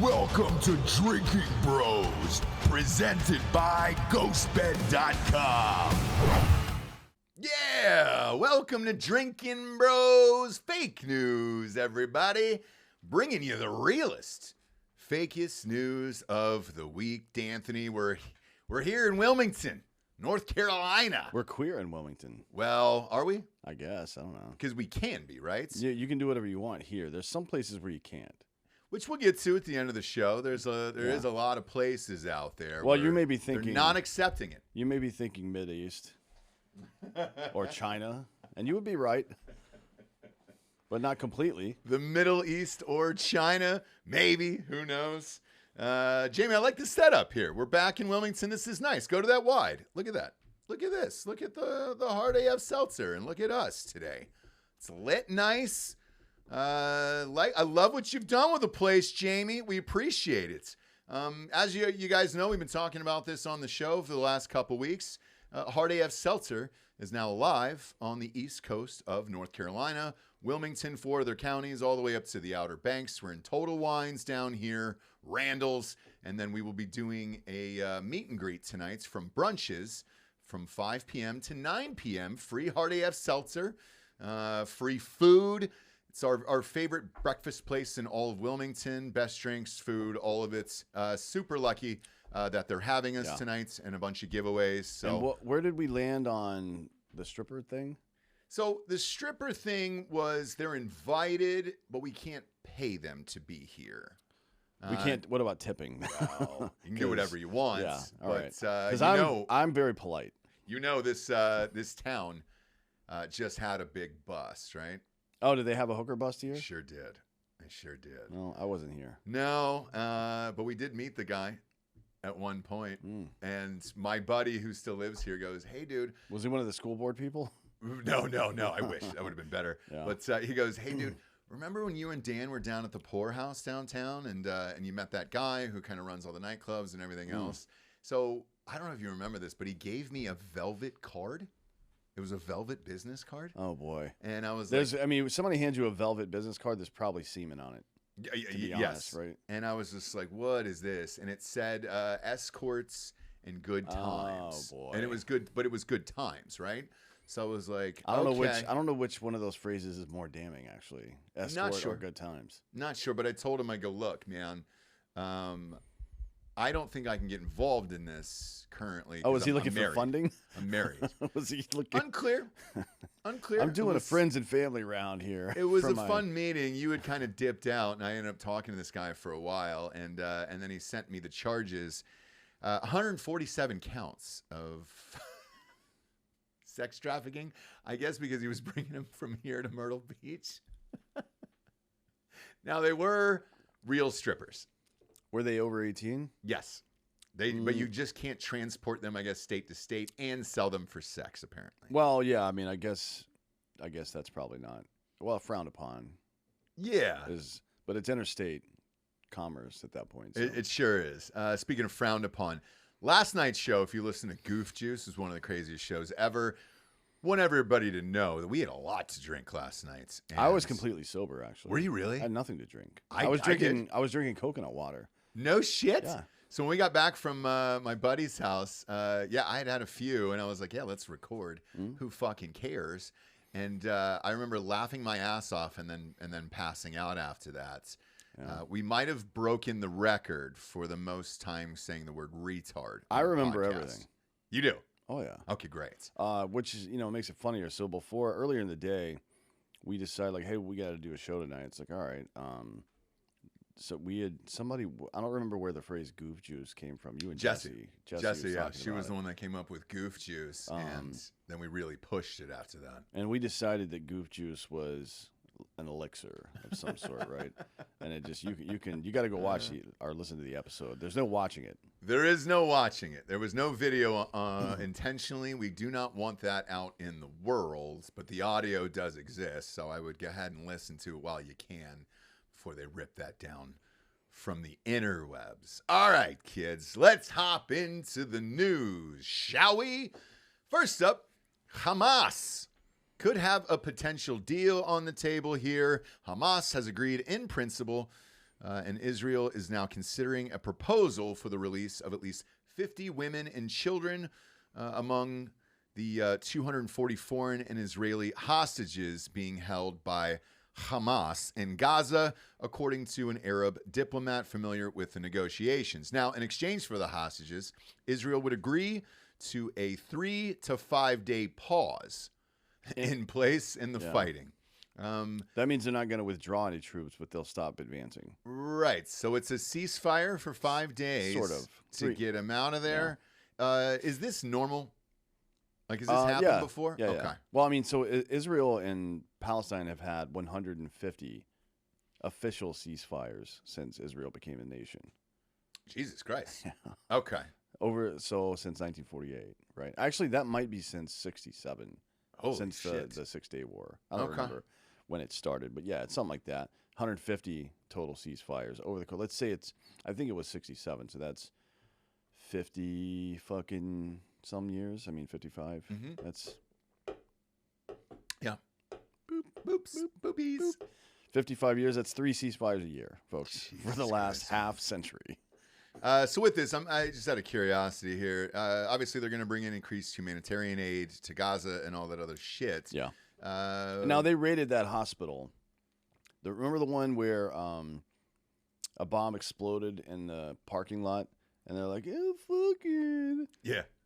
Welcome to Drinking Bros, presented by GhostBed.com. Yeah, welcome to Drinkin' Bros Fake News, everybody. Bringing you the realest, fakest news of the week. D'Anthony, we're here in Wilmington, North Carolina. We're queer in Wilmington. Well, are we? I guess. I don't know. Because we can be, right? Yeah, you can do whatever you want here. There's some places where you can't. Which we'll get to at the end of the show. There is a lot of places out there. Well, you may be thinking they're not accepting it. You may be thinking Mideast or China, and you would be right, but not completely. The Middle East or China, maybe. Who knows? Jamie, I like the setup here. We're back in Wilmington. This is nice. Go to that wide. Look at that. Look at this. Look at the Hard AF Seltzer, and look at us today. It's lit nice. I love what you've done with the place, Jamie. We appreciate it. As you guys know, we've been talking about this on the show for the last couple weeks. Hard AF Seltzer is now live on the east coast of North Carolina, Wilmington, 4 other counties, all the way up to the Outer Banks. We're in Total Wines down here, Randall's, and then we will be doing a meet and greet tonight from brunches from 5 p.m. to 9 p.m. Free Hard AF Seltzer, free food. It's our favorite breakfast place in all of Wilmington. Best drinks, food, all of it. Super lucky that they're having us tonight and a bunch of giveaways. So, and where did we land on the stripper thing? So the stripper thing was they're invited, but we can't pay them to be here. We can't. What about tipping? Well, you can do whatever you want. Yeah, all right. Because I'm very polite. You know this town just had a big bust, right? Oh, did they have a hooker bust here? Sure did. They sure did. No, I wasn't here. No, but we did meet the guy at one point. And my buddy who still lives here goes, "Hey, dude." Was he one of the school board people? No. I wish. That would have been better. Yeah. But he goes, "Hey, dude, remember when you and Dan were down at the Poorhouse downtown and you met that guy who kind of runs all the nightclubs and everything else?" So I don't know if you remember this, but he gave me a velvet card. It was a velvet business card. Oh, boy. And I was if somebody hands you a velvet business card, there's probably semen on it. Yes. Honest, right? And I was just like, what is this? And it said escorts and good times. Oh, boy. And it was good, but it was good times, right? So I was like, I don't know which one of those phrases is more damning, actually. Escort or good times. Not sure, but I told him, I go, look, man, I don't think I can get involved in this currently. Oh, is he looking for funding? I'm married. Was he looking? Unclear. I'm doing a friends and family round here. It was a fun meeting. You had kind of dipped out, and I ended up talking to this guy for a while, and then he sent me the charges. 147 counts of sex trafficking, I guess because he was bringing him from here to Myrtle Beach. Now, they were real strippers. Were they over 18? Yes. But you just can't transport them, I guess, state to state and sell them for sex, apparently. Well, yeah, I mean, I guess that's probably not, frowned upon. Yeah. But it's interstate commerce at that point. So. It sure is. Speaking of frowned upon, last night's show, if you listen to Goof Juice, was one of the craziest shows ever. Want everybody to know that we had a lot to drink last night. I was completely sober, actually. Were you really? I had nothing to drink. I was drinking coconut water. No shit? Yeah. So when we got back from my buddy's house, I had a few, and I was like, yeah, let's record. Who fucking cares? And I remember laughing my ass off and then passing out after that. Yeah. We might have broken the record for the most time saying the word retard. I remember everything. You do? Oh, yeah. Okay, great. Which is, makes it funnier. So earlier in the day, we decided, like, hey, we got to do a show tonight. It's like, all right. So we had somebody, I don't remember where the phrase goof juice came from. You and Jesse. Jesse, yeah. She was the one that came up with goof juice. And then we really pushed it after that. And we decided that goof juice was an elixir of some sort, right? And it just, you got to go watch or listen to the episode. There's no watching it. There is no watching it. There was no video intentionally. We do not want that out in the world, but the audio does exist. So I would go ahead and listen to it while you can before they rip that down from the interwebs. All right, kids, let's hop into the news, shall we? First up, Hamas could have a potential deal on the table here. Hamas has agreed in principle and Israel is now considering a proposal for the release of at least 50 women and children among the 240 foreign and Israeli hostages being held by Hamas in Gaza, according to an Arab diplomat familiar with the negotiations. Now, in exchange for the hostages, Israel would agree to a 3 to 5 day pause in place in the fighting. That means they're not going to withdraw any troops, but they'll stop advancing. Right. So it's a ceasefire for 5 days. Sort of. To get them out of there. Yeah. Is this normal? Like, has this happened before? Yeah, okay. Yeah. Well, I mean, so Israel and Palestine have had 150 official ceasefires since Israel became a nation. Jesus Christ. Okay. Since 1948, right? Actually, that might be since 67. Holy since shit. the 6-day war. I don't remember when it started, but yeah, it's something like that. 150 total ceasefires over the course. Let's say I think it was 67, so that's 50 fucking some years. I mean, 55. Mm-hmm. That's yeah. Boop, boops, boopies. Boop. 55 years. That's 3 ceasefires a year, folks, for the last half century. So with this, I just out of curiosity here. Obviously, they're going to bring in increased humanitarian aid to Gaza and all that other shit. Yeah. Now they raided that hospital. Remember the one where a bomb exploded in the parking lot, and they're like, "Oh, fucking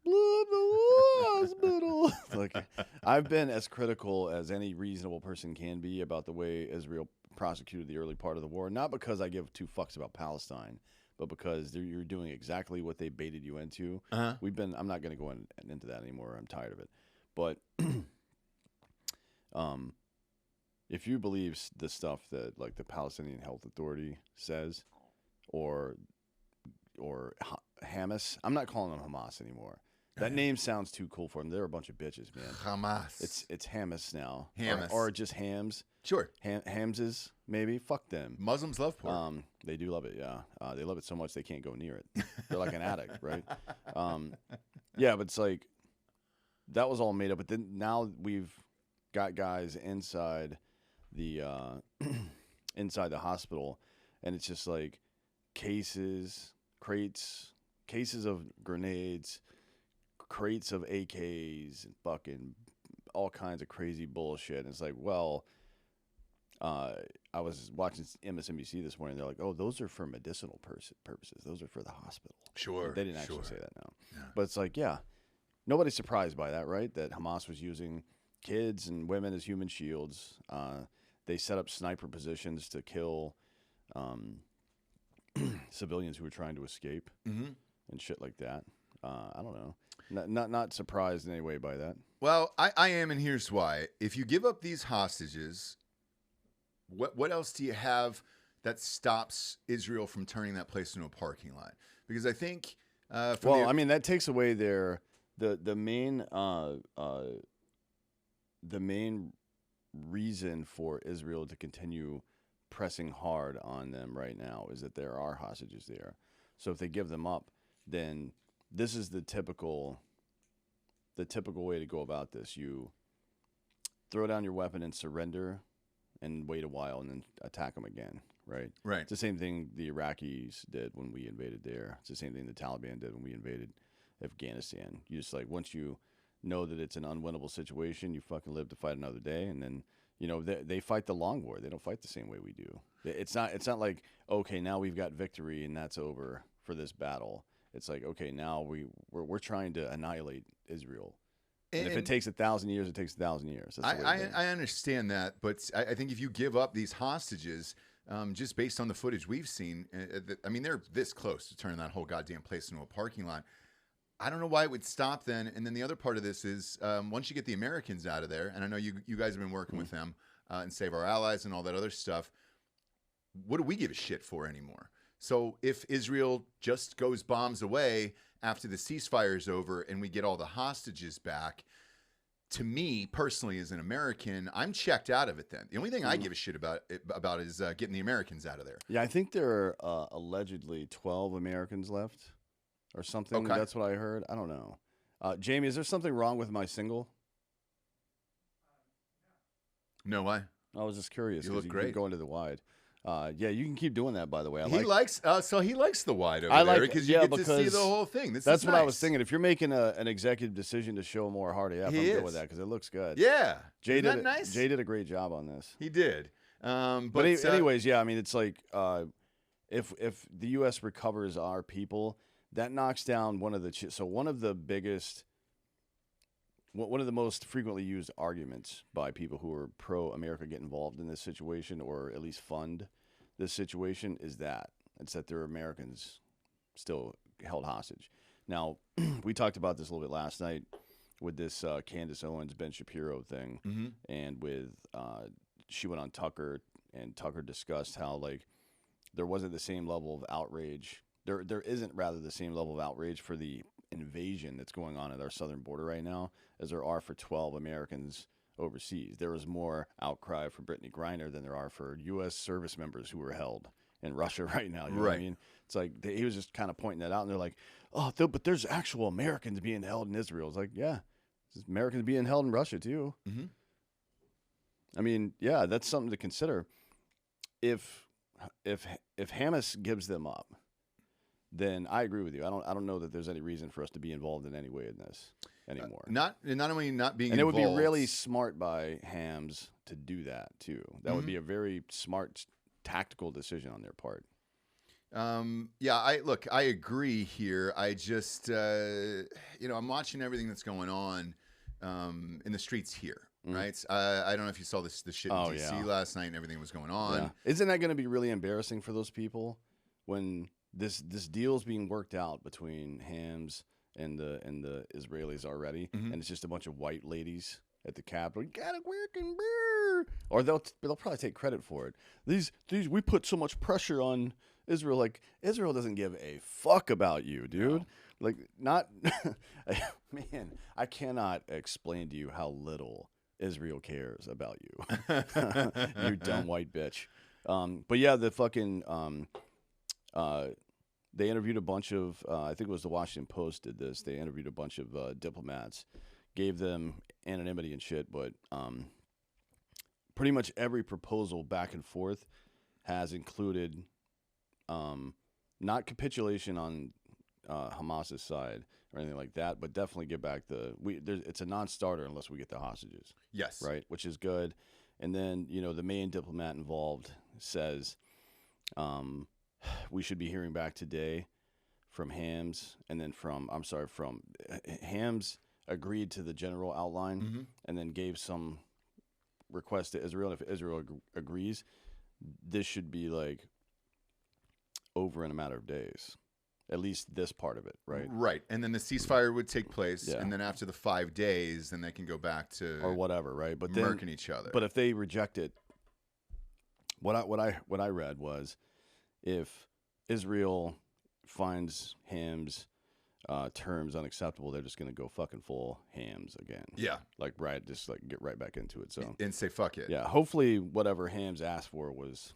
blew up the whole hospital." Like, I've been as critical as any reasonable person can be about the way Israel prosecuted the early part of the war, not because I give 2 fucks about Palestine, but because you're doing exactly what they baited you into. I'm not going to go into that anymore. I'm tired of it. But if you believe the stuff that like the Palestinian Health Authority says, or Hamas, I'm not calling them Hamas anymore. That name sounds too cool for them. They're a bunch of bitches, man. Hamas. It's Hamas now. Hamas. Or just Hams. Sure. Hamses, maybe. Fuck them. Muslims love pork. They do love it, yeah. They love it so much they can't go near it. They're like an addict, right? Yeah, but it's like, that was all made up. But then now we've got guys inside the inside the hospital, and it's just like cases of grenades, crates of AKs, and fucking all kinds of crazy bullshit. And it's like, well, I was watching MSNBC this morning. They're like, oh, those are for medicinal purposes. Those are for the hospital. Sure. They didn't actually say that now. Yeah. But it's like, yeah, nobody's surprised by that, right? That Hamas was using kids and women as human shields. They set up sniper positions to kill civilians who were trying to escape and shit like that. I don't know. Not surprised in any way by that. Well, I am, and here's why. If you give up these hostages, what else do you have that stops Israel from turning that place into a parking lot? Because I think, I mean, that takes away the main reason for Israel to continue pressing hard on them right now is that there are hostages there. So if they give them up, then this is the typical way to go about this. You throw down your weapon and surrender and wait a while and then attack them again, right? Right. It's the same thing the Iraqis did when we invaded there. It's the same thing the Taliban did when we invaded Afghanistan. You just, like, once you know that it's an unwinnable situation, you fucking live to fight another day. And then, you know, they fight the long war. They don't fight the same way we do. It's not like, okay, now we've got victory and that's over for this battle. It's like, okay, now we're trying to annihilate Israel. And if it takes 1,000 years, it takes 1,000 years. That's I understand that, but I think if you give up these hostages, just based on the footage we've seen, I mean, they're this close to turning that whole goddamn place into a parking lot. I don't know why it would stop then. And then the other part of this is once you get the Americans out of there, and I know you guys have been working with them and Save Our Allies and all that other stuff, what do we give a shit for anymore? So if Israel just goes bombs away after the ceasefire is over and we get all the hostages back, to me personally as an American, I'm checked out of it then. The only thing I give a shit about is getting the Americans out of there. Yeah, I think there are allegedly 12 Americans left or something. Okay. That's what I heard. I don't know. Jamie, is there something wrong with my single? No, why? I was just curious. You look You great. keep going to the wide. Yeah, you can keep doing that. By the way, He likes the wide over I there like because you get to see because the whole thing. That's what I was thinking. If you're making an executive decision to show more hard AF, I'm He good is. with that because it looks good. Yeah, Jay isn't did that nice? Jay did a great job on this. He did. But Anyways, yeah, I mean, it's like if the U.S. recovers our people, that knocks down one of the biggest. One of the most frequently used arguments by people who are pro-America get involved in this situation or at least fund this situation is that there are Americans still held hostage. Now, we talked about this a little bit last night with this Candace Owens, Ben Shapiro thing, and with she went on Tucker, and Tucker discussed how like there wasn't the same level of outrage. There isn't rather the same level of outrage for the invasion that's going on at our southern border right now as there are for 12 Americans overseas. There was more outcry for Brittany Griner than there are for U.S. service members who are held in Russia right now. You know what I mean? It's like he was just kind of pointing that out, and they're like, oh, but there's actual Americans being held in Israel. It's like, yeah, there's Americans being held in Russia too. Mm-hmm. I mean, yeah, that's something to consider. If Hamas gives them up, then I agree with you. I don't know that there's any reason for us to be involved in any way in this anymore. Not only not being and involved. It would be really smart by Hams to do that too. That would be a very smart tactical decision on their part. Yeah, I agree here. I just I'm watching everything that's going on in the streets here. Right. I don't know if you saw the shit in DC last night and everything was going on. Yeah. Isn't that going to be really embarrassing for those people when this deal's being worked out between Hams and the Israelis already, and it's just a bunch of white ladies at the Capitol. You gotta work and beer, or they'll probably take credit for it. These we put so much pressure on Israel. Like Israel doesn't give a fuck about you, dude. No. Like not man. I cannot explain to you how little Israel cares about you. You dumb white bitch. But yeah, the fucking they interviewed a bunch of, I think it was the Washington Post did this. They interviewed a bunch of diplomats, gave them anonymity and shit, but pretty much every proposal back and forth has included not capitulation on Hamas's side or anything like that, but definitely get back it's a non-starter unless we get the hostages. Yes. Right, which is good. And then, the main diplomat involved says, we should be hearing back today from Hams, and then from Hams agreed to the general outline and then gave some request to Israel. And if Israel agrees, this should be like over in a matter of days, at least this part of it, right? Right. And then the ceasefire would take place, and then after the 5 days, then they can go back to or whatever, right? But murking each other. But if they reject it, what I read was, if Israel finds Hams terms unacceptable, they're just going to go fucking full Hams again. Yeah. Just get right back into it. So and say fuck it. Yeah. Hopefully whatever Hams asked for was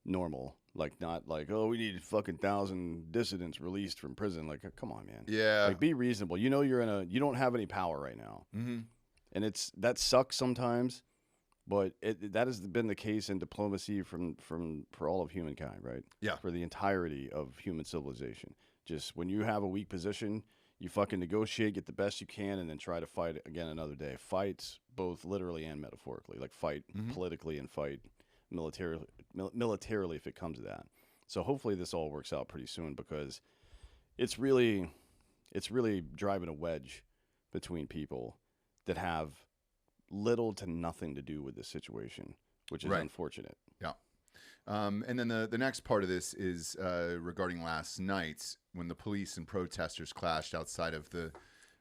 normal. Like not like, oh, we need fucking 1,000 dissidents released from prison. Like, come on, man. Yeah. Like, be reasonable. You don't have any power right now. Mm-hmm. And that sucks sometimes. But that has been the case in diplomacy for all of humankind, right? Yeah. For the entirety of human civilization. Just when you have a weak position, you fucking negotiate, get the best you can, and then try to fight again another day. Fight both literally and metaphorically. Like fight politically and fight militarily if it comes to that. So hopefully this all works out pretty soon, because it's really driving a wedge between people that have little to nothing to do with this situation, which is unfortunate. Yeah. And then the next part of this is regarding last night when the police and protesters clashed outside of the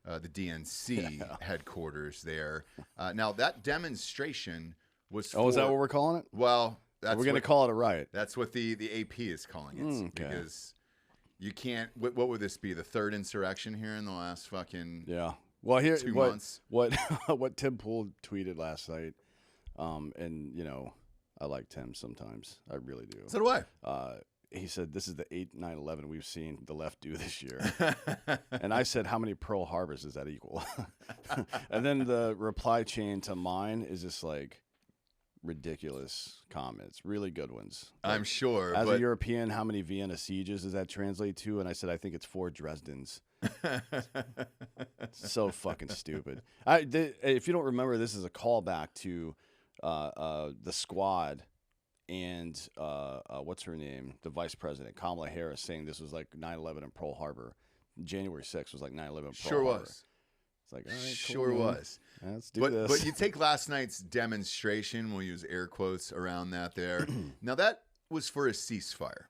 DNC headquarters there. Now that demonstration was is that what we're calling it? Well, we're going to call it a riot. That's what the AP is calling it, because you can't. What would this be? The third insurrection here in the last fucking 2 months. What Tim Pool tweeted last night, and I like Tim sometimes. I really do. So do I. He said, this is the 9/11 we've seen the left do this year. And I said, how many Pearl Harbors does that equal? And then the reply chain to mine is just like, ridiculous comments, really good ones. I'm sure. As but a European, how many Vienna sieges does that translate to? And I said, I think it's 4 Dresdens. So fucking stupid. If you don't remember, this is a callback to the Squad and what's her name? The vice president, Kamala Harris, saying this was like 9/11 in Pearl Harbor. January 6th was like 9/11 in Pearl Harbor. Sure was. It's like, all right, sure cool, was. Let's do this. But you take last night's demonstration, we'll use air quotes around that there. Now, that was for a ceasefire,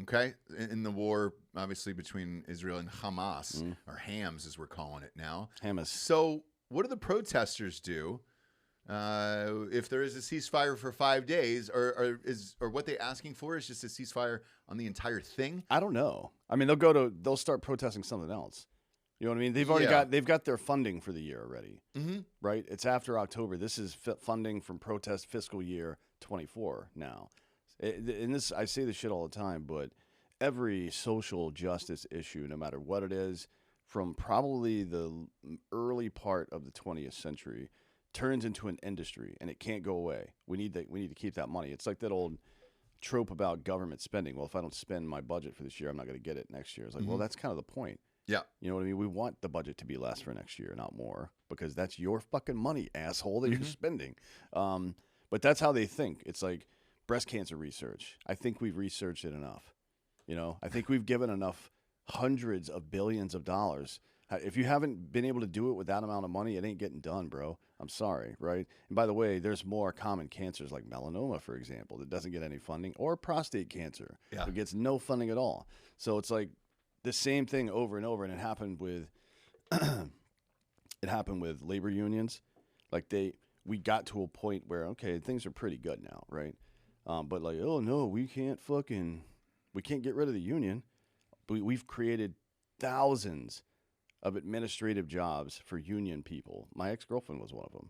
okay? In the war, obviously, between Israel and Hamas, or Hams as we're calling it now. Hamas. So what do the protesters do if there is a ceasefire for 5 days? Or what they asking for is just a ceasefire on the entire thing? I don't know. I mean, they'll start protesting something else. You know what I mean? They've got their funding for the year already, right? It's after October. This is funding from protest fiscal year 24 now. And this, I say this shit all the time, but every social justice issue, no matter what it is, from probably the early part of the 20th century, turns into an industry, and it can't go away. We need to keep that money. It's like that old trope about government spending. Well, if I don't spend my budget for this year, I'm not going to get it next year. It's like, well, that's kind of the point. Yeah. You know what I mean? We want the budget to be less for next year, not more, because that's your fucking money, asshole, that you're spending. But that's how they think. It's like breast cancer research. I think we've researched it enough. You know, I think we've given enough hundreds of billions of dollars. If you haven't been able to do it with that amount of money, it ain't getting done, bro. I'm sorry, right? And by the way, there's more common cancers like melanoma, for example, that doesn't get any funding, or prostate cancer that gets no funding at all. So it's like the same thing over and over, and it happened with labor unions. Like we got to a point where, okay, things are pretty good now, right? But like, oh no, we can't get rid of the union. We've created thousands of administrative jobs for union people. My ex-girlfriend was one of them.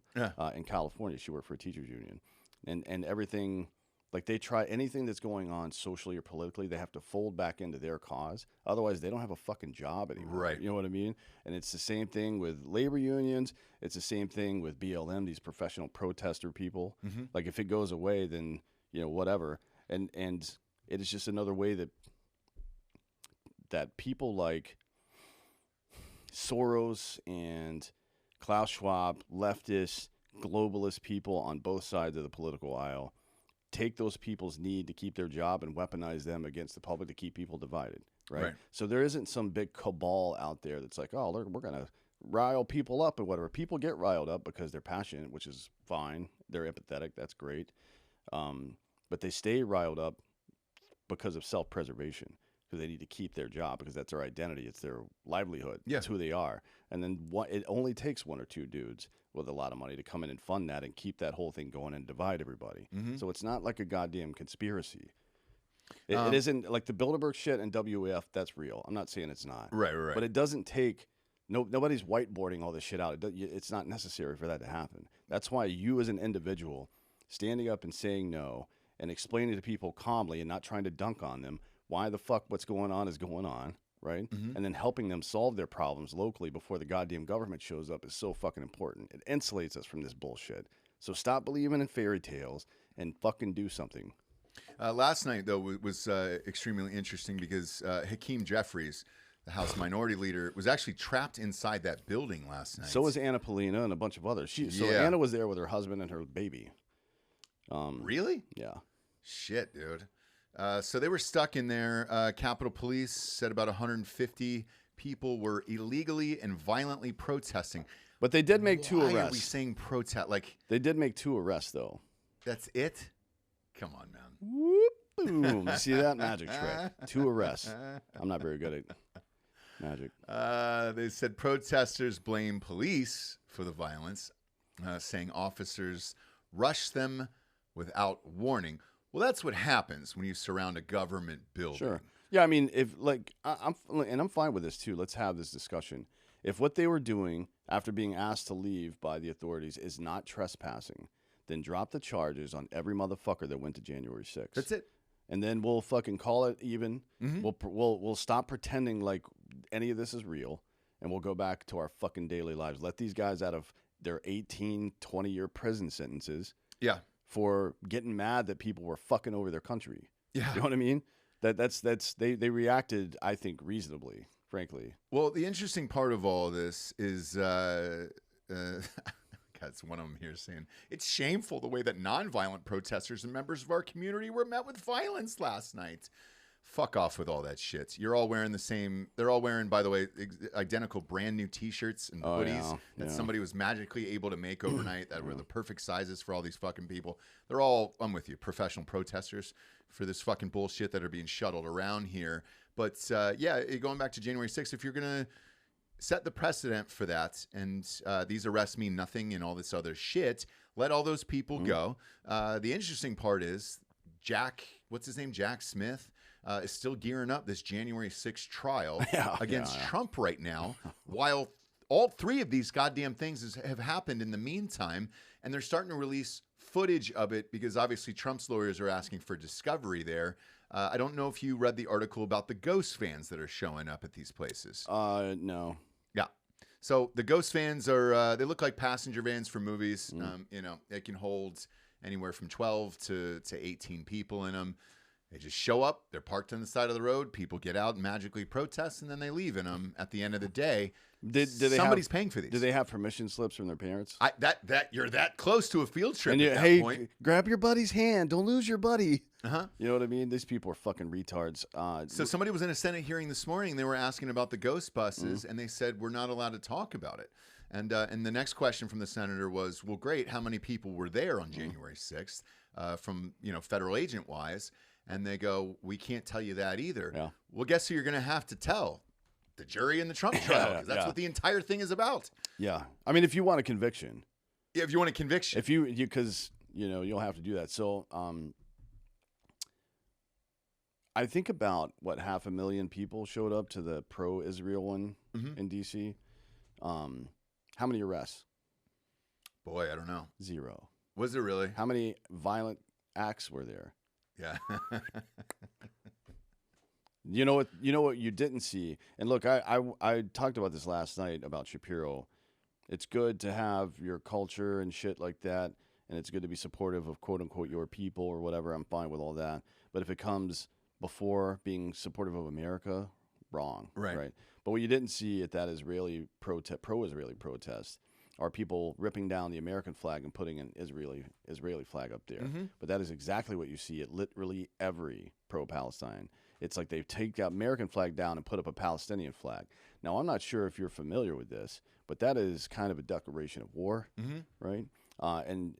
In California, she worked for a teachers union, and everything. Like, they try anything that's going on socially or politically, they have to fold back into their cause. Otherwise, they don't have a fucking job anymore. Right. You know what I mean? And it's the same thing with labor unions. It's the same thing with BLM, these professional protester people. Like, if it goes away, then, you know, whatever. And it is just another way that people like Soros and Klaus Schwab, leftist, globalist people on both sides of the political aisle, take those people's need to keep their job and weaponize them against the public to keep people divided, right? So there isn't some big cabal out there that's like, oh, we're going to rile people up and whatever. People get riled up because they're passionate, which is fine. They're empathetic. That's great. But they stay riled up because of self-preservation, because they need to keep their job, because that's their identity. It's their livelihood. Yeah. It's who they are. And then it only takes 1 or 2 dudes with a lot of money to come in and fund that and keep that whole thing going and divide everybody. So it's not like a goddamn conspiracy. It isn't like the Bilderberg shit and WEF. That's real. I'm not saying it's not. Right. But it doesn't take. Nobody's whiteboarding all this shit out. It's not necessary for that to happen. That's why you, as an individual, standing up and saying no and explaining to people calmly and not trying to dunk on them why the fuck what's going on is going on, right? And then helping them solve their problems locally before the goddamn government shows up is so fucking important. It insulates us from this bullshit. So stop believing in fairy tales and fucking do something. Last night, though, was extremely interesting because Hakeem Jeffries, the House Minority Leader, was actually trapped inside that building last night. So was Anna Polina and a bunch of others. Anna was there with her husband and her baby. Really? Yeah. Shit, dude. So they were stuck in there. Capitol Police said about 150 people were illegally and violently protesting. But they did make 2 arrests. Why are we saying protest? Like, they did make 2 arrests, though. That's it? Come on, man. Whoop, boom. See that magic trick? 2 arrests. I'm not very good at magic. They said protesters blame police for the violence, saying officers rushed them without warning. Well, that's what happens when you surround a government building. Sure. Yeah, I mean, if like I'm fine with this too. Let's have this discussion. If what they were doing after being asked to leave by the authorities is not trespassing, then drop the charges on every motherfucker that went to January 6th. That's it. And then we'll fucking call it even. We'll stop pretending like any of this is real, and we'll go back to our fucking daily lives. Let these guys out of their 18, 20-year prison sentences. Yeah. for getting mad that people were fucking over their country. Yeah. You know what I mean? They reacted, I think, reasonably, frankly. Well, the interesting part of all of this is, it's one of them here saying, it's shameful the way that nonviolent protesters and members of our community were met with violence last night. Fuck off with all that shit. You're all wearing the same. They're all wearing, by the way, identical brand new T-shirts and hoodies that somebody was magically able to make overnight that were the perfect sizes for all these fucking people. They're all, I'm with you, professional protesters for this fucking bullshit that are being shuttled around here. But going back to January 6th, if you're going to set the precedent for that, and these arrests mean nothing and all this other shit, let all those people go. The interesting part is Jack Smith, is still gearing up this January 6th trial against Trump right now, while all three of these goddamn things have happened in the meantime, and they're starting to release footage of it because obviously Trump's lawyers are asking for discovery there. I don't know if you read the article about the ghost fans that are showing up at these places. No. Yeah. So the ghost fans are, they look like passenger vans for movies. They can hold anywhere from 12 to 18 people in them. They just show up. They're parked on the side of the road. People get out and magically protest, and then they leave in them. At the end of the day, somebody's paying for these. Do they have permission slips from their parents? You're that close to a field trip and at that point. Grab your buddy's hand. Don't lose your buddy. Uh-huh. You know what I mean? These people are fucking retards. So somebody was in a Senate hearing this morning. They were asking about the ghost buses, and they said we're not allowed to talk about it. And the next question from the senator was, well, great. How many people were there on January 6th from federal agent wise? And they go, we can't tell you that either. Yeah. Well, guess who you're going to have to tell? The jury in the Trump trial, because that's what the entire thing is about. Yeah. I mean, if you want a conviction. Yeah, if you want a conviction. Because you'll have to do that. So I think about, 500,000 people showed up to the pro-Israel one in D.C. How many arrests? Boy, I don't know. 0. Was there really? How many violent acts were there? Yeah. You know what you didn't see. And look, I talked about this last night about Shapiro. It's good to have your culture and shit like that, and it's good to be supportive of quote unquote your people or whatever. I'm fine with all that. But if it comes before being supportive of America, wrong. Right. But what you didn't see at that Israeli pro-Israeli protest are people ripping down the American flag and putting an Israeli flag up there. But that is exactly what you see at literally every pro-Palestine. It's like they take the American flag down and put up a Palestinian flag. Now, I'm not sure if you're familiar with this, but that is kind of a declaration of war, right? And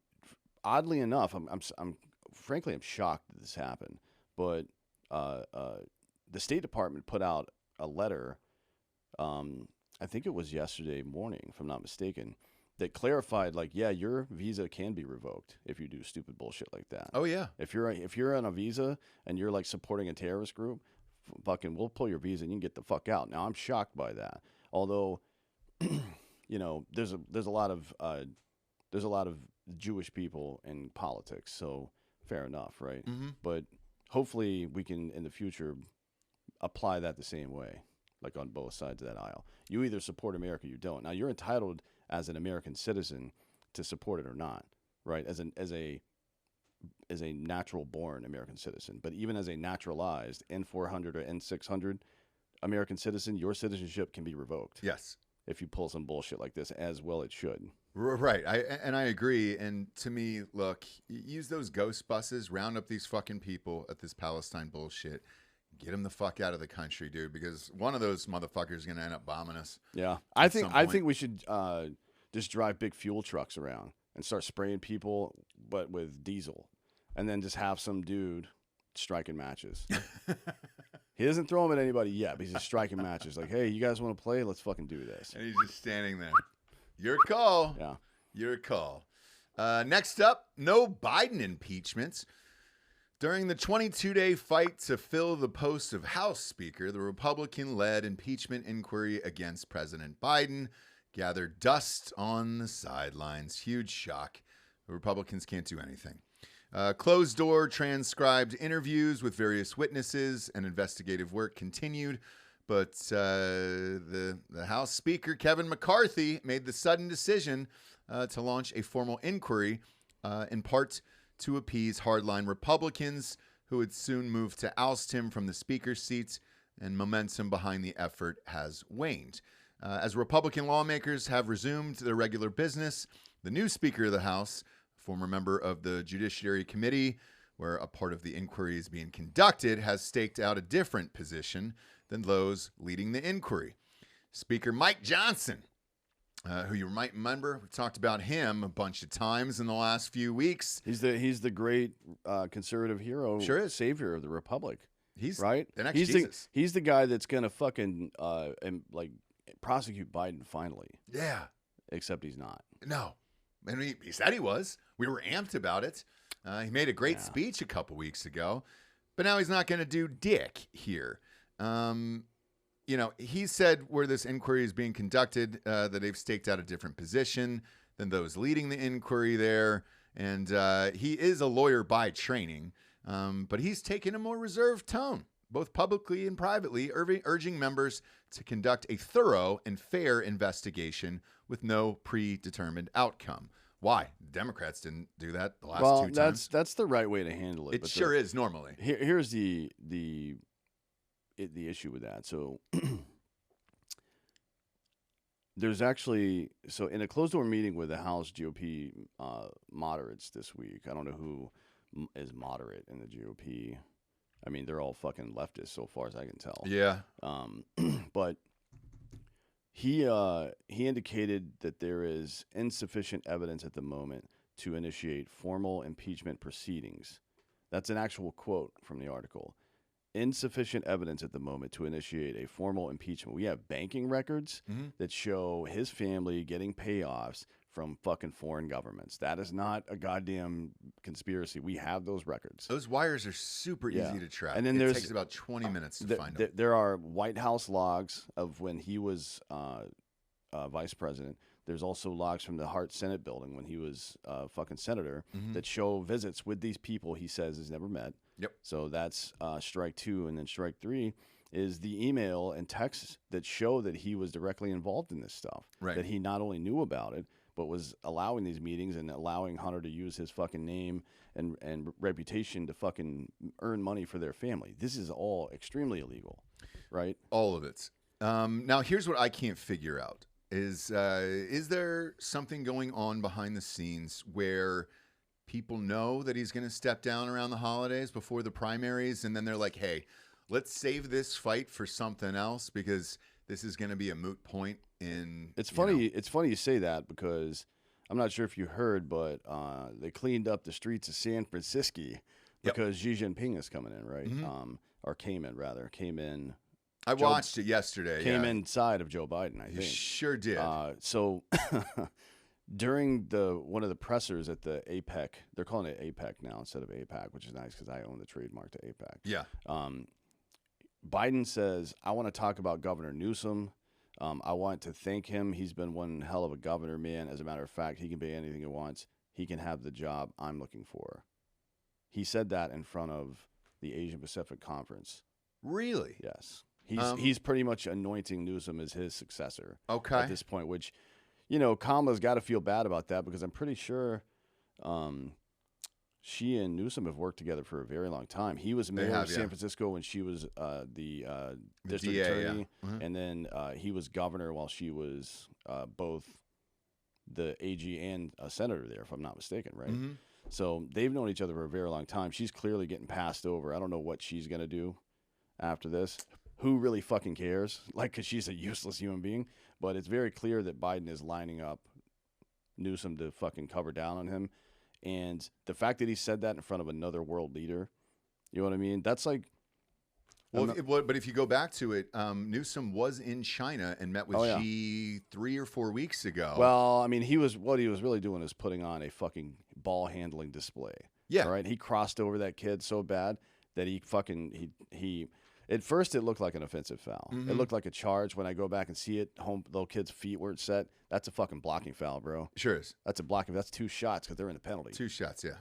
oddly enough, I'm frankly shocked that this happened. But the State Department put out a letter. I think it was yesterday morning, if I'm not mistaken, that clarified, your visa can be revoked if you do stupid bullshit like that. Oh yeah. If you're on a visa and you're supporting a terrorist group, fucking we'll pull your visa and you can get the fuck out. Now I'm shocked by that. Although, there's a lot of Jewish people in politics, so fair enough, right? But hopefully we can in the future apply that the same way. Like on both sides of that aisle. You either support America or you don't. Now, you're entitled as an American citizen to support it or not, right? As a natural-born American citizen. But even as a naturalized N400 or N600 American citizen, your citizenship can be revoked. Yes. If you pull some bullshit like this, as well it should. Right. I agree. And to me, look, use those ghost buses, round up these fucking people at this Palestine bullshit. Get them the fuck out of the country, dude, because one of those motherfuckers is going to end up bombing us. Yeah. I think we should just drive big fuel trucks around and start spraying people, but with diesel, and then just have some dude striking matches. He doesn't throw them at anybody yet, but he's just striking matches. Like, hey, you guys want to play? Let's fucking do this. And he's just standing there. Your call. Yeah. Your call. Next up, no Biden impeachments. During the 22-day fight to fill the post of House Speaker, the Republican-led impeachment inquiry against President Biden gathered dust on the sidelines. Huge shock. The Republicans can't do anything. Closed-door transcribed interviews with various witnesses and investigative work continued, but the House Speaker, Kevin McCarthy, made the sudden decision to launch a formal inquiry, in part to appease hardline Republicans who would soon move to oust him from the speaker's seat, and momentum behind the effort has waned. As Republican lawmakers have resumed their regular business, the new Speaker of the House, former member of the Judiciary Committee, where a part of the inquiry is being conducted, has staked out a different position than those leading the inquiry. Speaker Mike Johnson, who you might remember, we talked about him a bunch of times in the last few weeks. He's the great conservative hero, Sure is. Savior of the Republic. He's right. the next he's Jesus. He's the guy that's gonna fucking prosecute Biden finally. Yeah. Except he's not. No. And he said he was. We were amped about it. He made a great speech a couple weeks ago, but now he's not going to do dick here. He said where this inquiry is being conducted, that they've staked out a different position than those leading the inquiry there. And he is a lawyer by training, but he's taken a more reserved tone, both publicly and privately, urging members to conduct a thorough and fair investigation with no predetermined outcome. Why? Democrats didn't do that the last two times. That's the right way to handle it. It sure is normally. Here's the issue with that. So there's actually in a closed door meeting with the House GOP moderates this week. I don't know who is moderate in the GOP. I mean, they're all fucking leftists so far as I can tell. Yeah. But he indicated that there is insufficient evidence at the moment to initiate formal impeachment proceedings. That's an actual quote from the article. Insufficient evidence at the moment to initiate a formal impeachment. We have banking records that show his family getting payoffs from fucking foreign governments. That is not a goddamn conspiracy. We have those records. Those wires are super easy to track. And then it takes about 20 minutes to find them. There are White House logs of when he was vice president. There's also logs from the Hart Senate building when he was fucking senator that show visits with these people he says he's never met. Yep. So that's strike two. And then strike three is the email and texts that show that he was directly involved in this stuff. Right. That he not only knew about it, but was allowing these meetings and allowing Hunter to use his fucking name and reputation to fucking earn money for their family. This is all extremely illegal, right? All of it. Now, here's what I can't figure out. Is there something going on behind the scenes where people know that he's going to step down around the holidays before the primaries, and then they're like, hey, let's save this fight for something else because this is going to be a moot point in... It's funny you say that because I'm not sure if you heard, but they cleaned up the streets of San Francisco because Xi Jinping is coming in, right? Or came in. I watched it yesterday. Came inside of Joe Biden, I think. You sure did. So during one of the pressers at the APEC, they're calling it APEC now instead of APAC, which is nice because I own the trademark to APAC. Yeah. Biden says, I want to talk about Governor Newsom. I want to thank him. He's been one hell of a governor, man. As a matter of fact, he can be anything he wants. He can have the job I'm looking for. He said that in front of the Asian Pacific Conference. Really? Yes. He's pretty much anointing Newsom as his successor at this point, which, Kamala's got to feel bad about that because I'm pretty sure she and Newsom have worked together for a very long time. He was mayor of San Francisco when she was the district attorney, and then he was governor while she was both the AG and a senator there, if I'm not mistaken, right? So they've known each other for a very long time. She's clearly getting passed over. I don't know what she's going to do after this. Who really fucking cares? Because she's a useless human being. But it's very clear that Biden is lining up Newsom to fucking cover down on him. And the fact that he said that in front of another world leader, you know what I mean? That's like... but if you go back to it, Newsom was in China and met with Xi 3 or 4 weeks ago. Well, I mean, what he was really doing is putting on a fucking ball handling display. Yeah. Right? He crossed over that kid so bad that he at first, it looked like an offensive foul. It looked like a charge. When I go back and see it, little kid's feet where it's set, that's a fucking blocking foul, bro. Sure is. That's a blocking. That's 2 shots because they're in the penalty. 2 shots, yeah.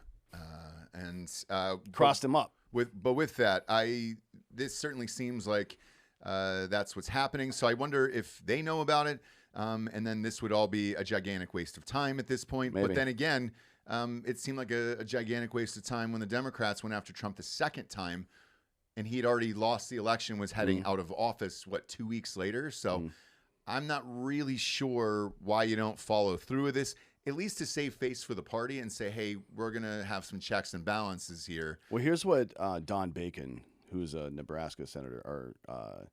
Crossed him up. With that, this certainly seems like that's what's happening. So I wonder if they know about it, and then this would all be a gigantic waste of time at this point. Maybe. But then again, it seemed like a gigantic waste of time when the Democrats went after Trump the second time, and he had already lost the election, was heading out of office, 2 weeks later? So I'm not really sure why you don't follow through with this, at least to save face for the party and say, hey, we're going to have some checks and balances here. Well, here's what Don Bacon, who's a Nebraska senator or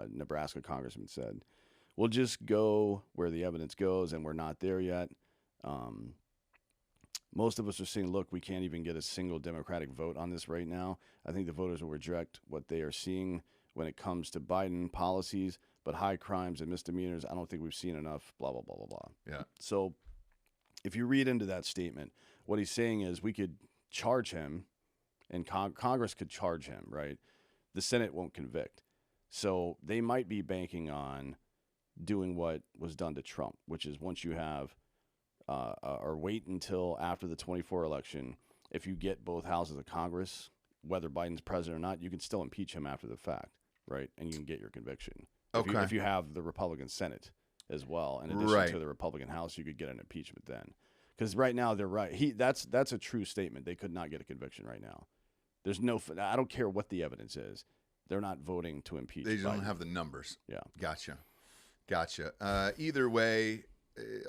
Nebraska congressman, said. We'll just go where the evidence goes, and we're not there yet. Most of us are saying, look, we can't even get a single Democratic vote on this right now. I think the voters will reject what they are seeing when it comes to Biden policies, but high crimes and misdemeanors, I don't think we've seen enough, blah, blah, blah, blah, blah. Yeah. So if you read into that statement, what he's saying is we could charge him, and Congress could charge him, right? The Senate won't convict. So they might be banking on doing what was done to Trump, which is once you have or wait until after the 24 election, if you get both houses of Congress, whether Biden's president or not, you can still impeach him after the fact, right? And you can get your conviction. Okay. If you have the Republican Senate as well, in addition to the Republican House, you could get an impeachment then. Because right now they're right. That's a true statement. They could not get a conviction right now. There's no. I don't care what the evidence is. They're not voting to impeach. They don't Biden. have the numbers. Yeah. Gotcha. Either way,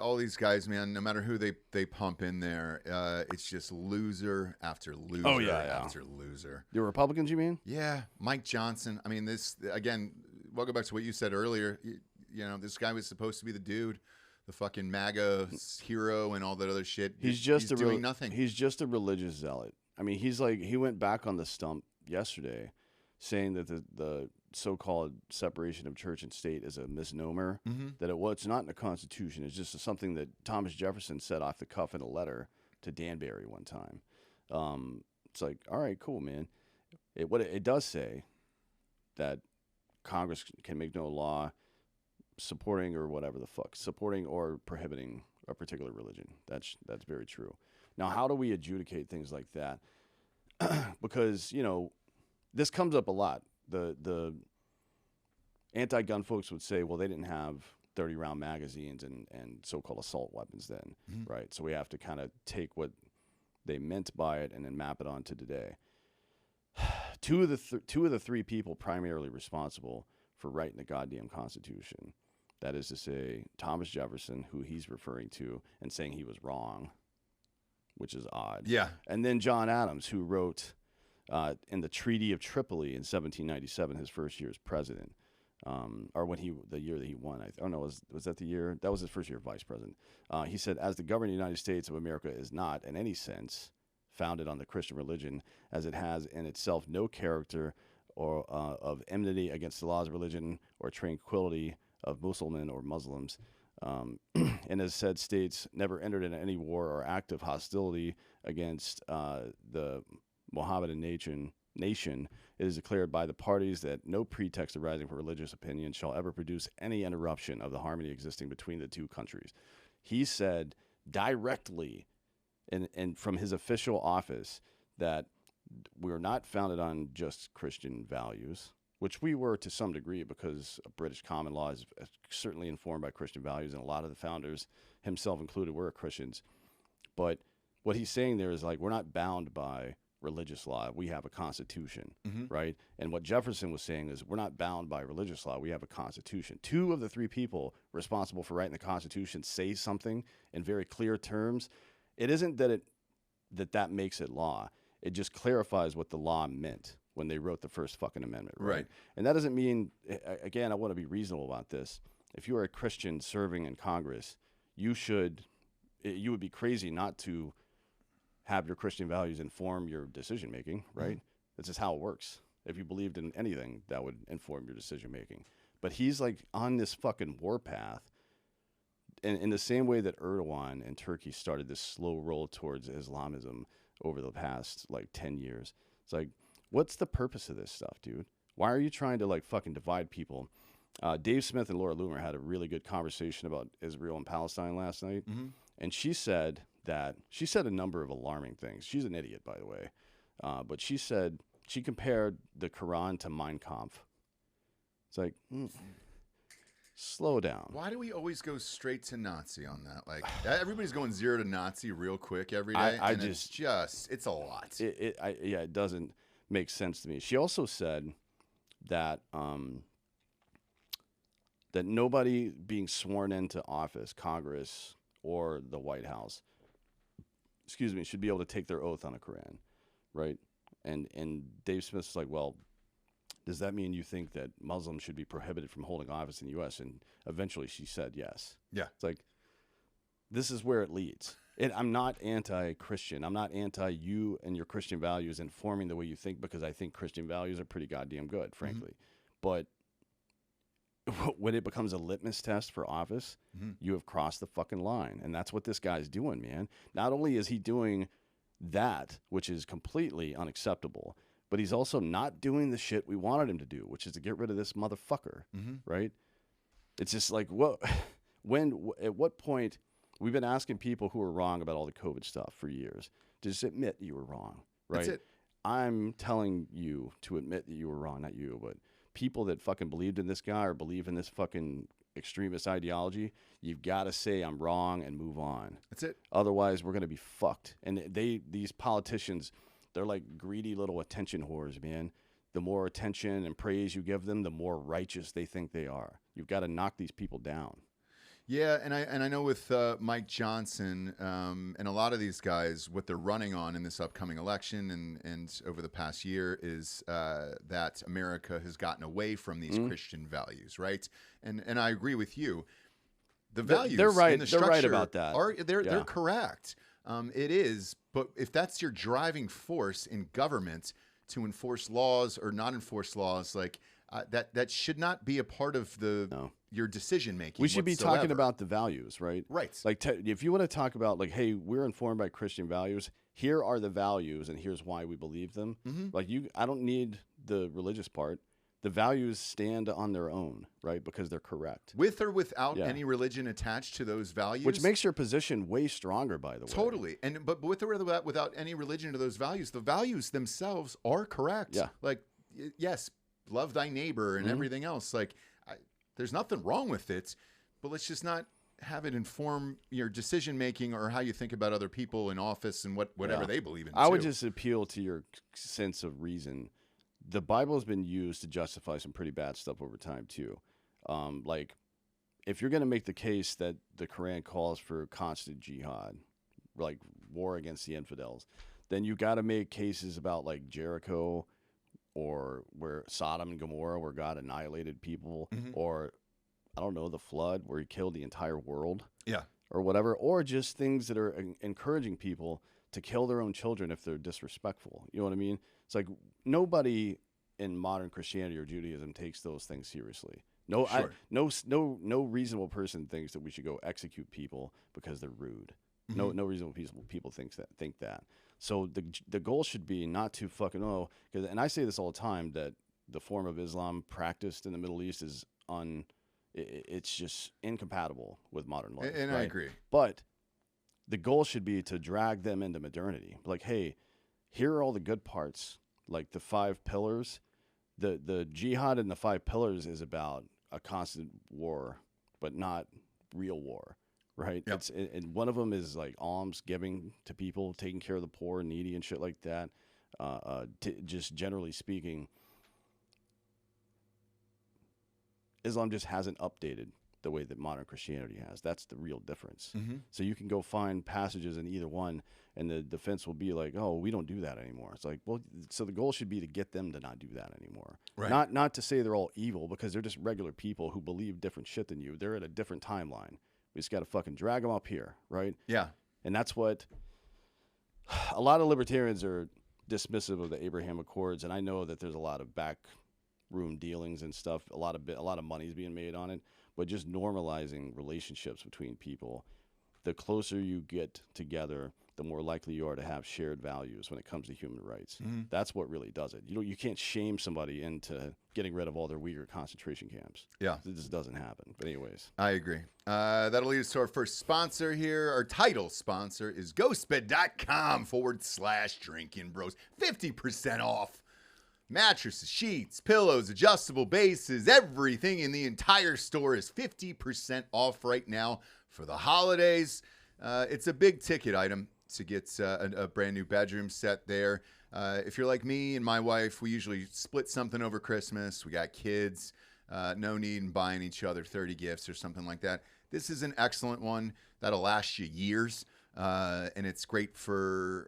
all these guys, man, no matter who they pump in there, it's just loser after loser after loser. The Republicans, you mean? Yeah. Mike Johnson. I mean, this, again, we'll go back to what you said earlier. You know, this guy was supposed to be the dude, the fucking MAGA hero and all that other shit. He's doing nothing. He's just a religious zealot. I mean, he went back on the stump yesterday saying that the so-called separation of church and state is a misnomer, that it's not in the Constitution. It's just something that Thomas Jefferson said off the cuff in a letter to Danbury one time. It's like, all right, cool, man. It does say that Congress can make no law supporting or whatever the fuck, supporting or prohibiting a particular religion. That's very true. Now, how do we adjudicate things like that? Because, you know, this comes up a lot. The anti-gun folks would say, well, they didn't have 30-round magazines and so-called assault weapons then, right? So we have to kind of take what they meant by it and then map it onto today. Two of the three people primarily responsible for writing the goddamn Constitution, that is to say, Thomas Jefferson, who he's referring to and saying he was wrong, which is odd. Yeah. And then John Adams, who wrote in the Treaty of Tripoli in 1797, his first year as president, or the year that he won. Was that the year? That was his first year as vice president. He said, as the government of the United States of America is not, in any sense, founded on the Christian religion, as it has in itself no character or of enmity against the laws of religion or tranquility of Muslims or Muslims, and as said states never entered into any war or act of hostility against the Mohammedan nation, it is declared by the parties that no pretext arising from religious opinion shall ever produce any interruption of the harmony existing between the two countries. He said directly and from his official office that we're not founded on just Christian values, which we were to some degree because British common law is certainly informed by Christian values, and a lot of the founders, himself included, were Christians. But what he's saying there is like, we're not bound by religious law. We have a constitution, right? And what Jefferson was saying is we're not bound by religious law. We have a constitution. Two of the three people responsible for writing the Constitution say something in very clear terms. It isn't that that makes it law. It just clarifies what the law meant when they wrote the first fucking amendment, right? And that doesn't mean, again, I want to be reasonable about this. If you are a Christian serving in Congress, you would be crazy not to have your Christian values inform your decision making, right? That's just how it works. If you believed in anything, that would inform your decision making. But he's like on this fucking warpath. And in the same way that Erdogan and Turkey started this slow roll towards Islamism over the past like 10 years, it's like, what's the purpose of this stuff, dude? Why are you trying to like fucking divide people? Dave Smith and Laura Loomer had a really good conversation about Israel and Palestine last night. And she said a number of alarming things. She's an idiot, by the way. But she said, she compared the Quran to Mein Kampf. It's like, slow down. Why do we always go straight to Nazi on that? Like everybody's going 0 to Nazi real quick every day. It's a lot. It doesn't make sense to me. She also said that that nobody being sworn into office, Congress or the White House, should be able to take their oath on a Quran, right? And Dave Smith's like, well, does that mean you think that Muslims should be prohibited from holding office in the U.S.? And eventually she said yes. Yeah. It's like, this is where it leads. I'm not anti-Christian. I'm not anti you and your Christian values informing the way you think, because I think Christian values are pretty goddamn good, frankly. But when it becomes a litmus test for office, you have crossed the fucking line. And that's what this guy's doing, man. Not only is he doing that, which is completely unacceptable, but he's also not doing the shit we wanted him to do, which is to get rid of this motherfucker, right? It's just like, at what point, we've been asking people who are wrong about all the COVID stuff for years to just admit you were wrong, right? That's it. I'm telling you to admit that you were wrong, not you, but people that fucking believed in this guy or believe in this fucking extremist ideology, you've got to say I'm wrong and move on. That's it. Otherwise, we're going to be fucked. And these politicians, they're like greedy little attention whores, man. The more attention and praise you give them, the more righteous they think they are. You've got to knock these people down. Yeah, and I know with Mike Johnson and a lot of these guys, what they're running on in this upcoming election and over the past year is that America has gotten away from these Christian values, right? And I agree with you. The values, they're right. In the they're right about that. They're correct. It is, but if that's your driving force in government to enforce laws or not enforce laws, like that should not be a part of your decision making. We should be talking about the values, right? Right. Like if you want to talk about like, hey, we're informed by Christian values. Here are the values, and here's why we believe them. Like I don't need the religious part. The values stand on their own, right? Because they're correct. With or without any religion attached to those values. Which makes your position way stronger, by the way. Totally. But with or without any religion to those values, the values themselves are correct. Yeah. Like, yes, love thy neighbor and everything else. Like, there's nothing wrong with it, but let's just not have it inform your decision making or how you think about other people in office and whatever they believe in. I would just appeal to your sense of reason. The Bible has been used to justify some pretty bad stuff over time too. Like, if you're going to make the case that the Quran calls for constant jihad, like war against the infidels, then you got to make cases about like Jericho, or where Sodom and Gomorrah, where God annihilated people, or I don't know, the flood where he killed the entire world, or whatever, or just things that are encouraging people to kill their own children if they're disrespectful. You know what I mean? It's like nobody in modern Christianity or Judaism takes those things seriously. No, Sure. No reasonable person thinks that we should go execute people because they're rude. No reasonable people think that. So the goal should be not to fucking and I say this all the time, that the form of Islam practiced in the Middle East is it's just incompatible with modern life. And right? I agree. But the goal should be to drag them into modernity. Like, hey, here are all the good parts, like the 5 pillars. The jihad and the 5 pillars is about a constant war, but not real war, right? Yep. And one of them is like alms giving to people, taking care of the poor and needy and shit like that. Just generally speaking, Islam just hasn't updated the way that modern Christianity has. That's the real difference. So you can go find passages in either one, and the defense will be like, oh, we don't do that anymore. It's like, well, so the goal should be to get them to not do that anymore. Right. Not to say they're all evil, because they're just regular people who believe different shit than you. They're at a different timeline. We just got to fucking drag them up here, right? Yeah. And that's what a lot of libertarians are dismissive of the Abraham Accords, and I know that there's a lot of backroom dealings and stuff. A lot of money's being made on it. But just normalizing relationships between people, the closer you get together, the more likely you are to have shared values when it comes to human rights. That's what really does it. You can't shame somebody into getting rid of all their Uyghur concentration camps. Yeah. It just doesn't happen. But anyways. I agree. That'll lead us to our first sponsor here. Our title sponsor is ghostbed.com/Drinkin Bros. 50% off Mattresses, sheets, pillows, adjustable bases, everything in the entire store is 50% off right now for the holidays. It's a big ticket item to get a brand new bedroom set there. If you're like me and my wife, we usually split something over Christmas. We got kids. No need in buying each other 30 gifts or something like that. This is an excellent one that'll last you years, and it's great for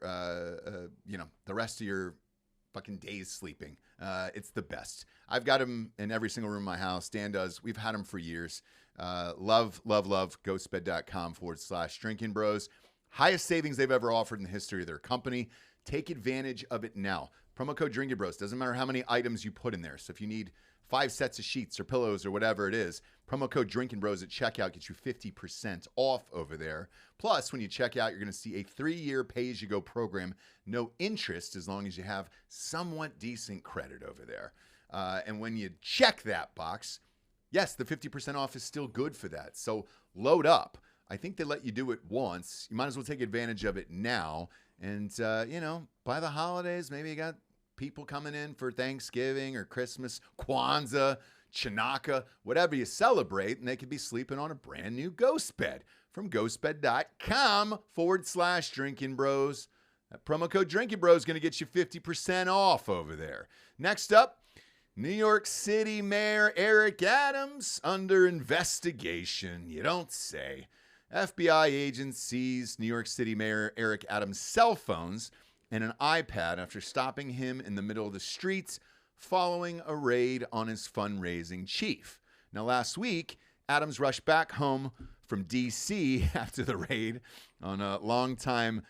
the rest of your fucking days sleeping. It's the best. I've got them in every single room in my house. Dan does. We've had them for years. Love. Ghostbed.com/Drinkin Bros. Highest savings they've ever offered in the history of their company. Take advantage of it now. Promo code Drinkin Bros. Doesn't matter how many items you put in there. So if you need 5 sets of sheets or pillows or whatever it is, promo code Drinkin Bros at checkout gets you 50% off over there. Plus, when you check out, you're going to see a 3-year pay-as-you-go program, no interest, as long as you have somewhat decent credit over there. And when you check that box, yes, the 50% off is still good for that. So load up. I think they let you do it once. You might as well take advantage of it now. And, by the holidays, maybe you got people coming in for Thanksgiving or Christmas, Kwanzaa, Chanukah, whatever you celebrate, and they could be sleeping on a brand new ghost bed from ghostbed.com/Drinkin Bros. That promo code Drinkin Bros is going to get you 50% off over there. Next up, New York City Mayor Eric Adams under investigation. You don't say. FBI agents seized New York City Mayor Eric Adams' cell phones and an iPad after stopping him in the middle of the streets following a raid on his fundraising chief. Now, last week, Adams rushed back home from D.C. after the raid on a longtime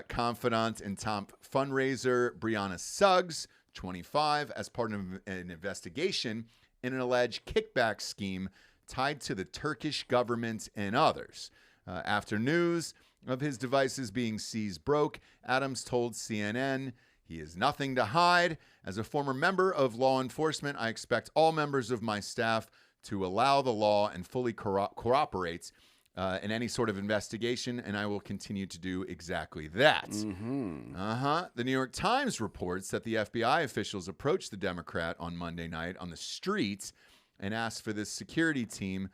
confidant and top fundraiser, Brianna Suggs, 25, as part of an investigation in an alleged kickback scheme tied to the Turkish government and others. After news of his devices being seized broke, Adams told CNN, "He has nothing to hide. As a former member of law enforcement, I expect all members of my staff to allow the law and fully cooperate in any sort of investigation, and I will continue to do exactly that." The New York Times reports that the FBI officials approached the Democrat on Monday night on the streets and asked for this security team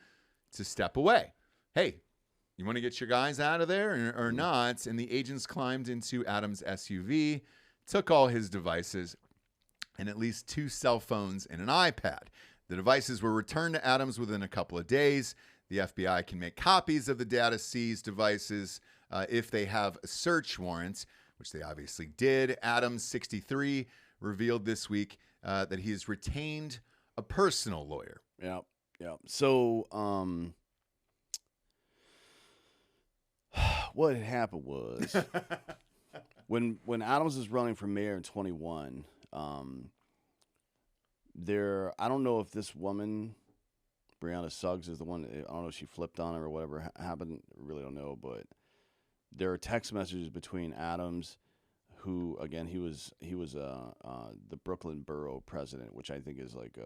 to step away. Hey, you want to get your guys out of there or not? And the agents climbed into Adams' SUV, took all his devices, and at least 2 cell phones and an iPad. The devices were returned to Adams within a couple of days. The FBI can make copies of the data seized devices if they have a search warrant, which they obviously did. Adams, 63, revealed this week that he has retained a personal lawyer. Yeah. So, what had happened was when Adams was running for mayor in 21, I don't know if this woman, Brianna Suggs, is the one. I don't know if she flipped on her or whatever happened. Really don't know, but there are text messages between Adams, who again he was the Brooklyn borough president, which I think is like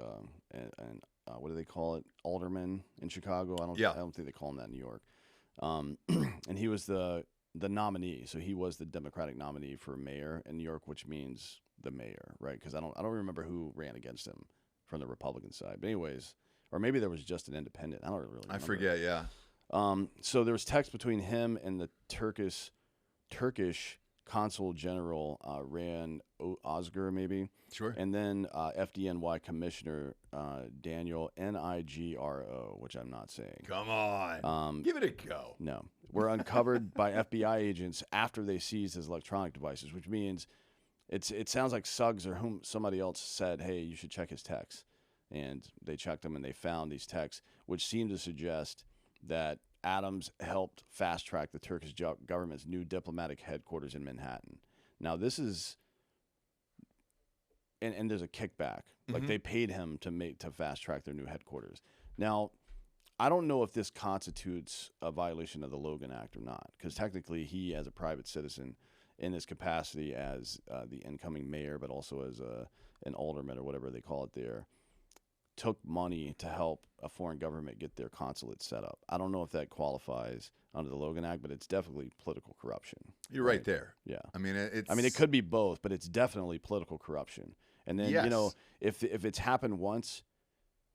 what do they call it, alderman in Chicago? I don't think they call him that in New York. And he was the nominee, so he was the Democratic nominee for mayor in New York, which means the mayor, right? Because I don't remember who ran against him from the Republican side, but anyways, or maybe there was just an independent. I don't really remember. I forget. Yeah. So there was text between him and the Turkish Consul General Ran Ozgur, maybe. Sure. And then FDNY Commissioner Daniel Nigro, which I'm not saying. Come on. Give it a go. No. Were uncovered by FBI agents after they seized his electronic devices, which means it sounds like Suggs or somebody else said, hey, you should check his texts. And they checked them and they found these texts, which seemed to suggest that Adams helped fast-track the Turkish government's new diplomatic headquarters in Manhattan. Now, this is, and there's a kickback. Like they paid him to fast-track their new headquarters. Now, I don't know if this constitutes a violation of the Logan Act or not, because technically he, as a private citizen, in his capacity as the incoming mayor, but also as an alderman or whatever they call it there, took money to help a foreign government get their consulate set up. I don't know if that qualifies under the Logan Act, but it's definitely political corruption. You're right there. Yeah. I mean, it could be both, but it's definitely political corruption. And then, you know, if it's happened once,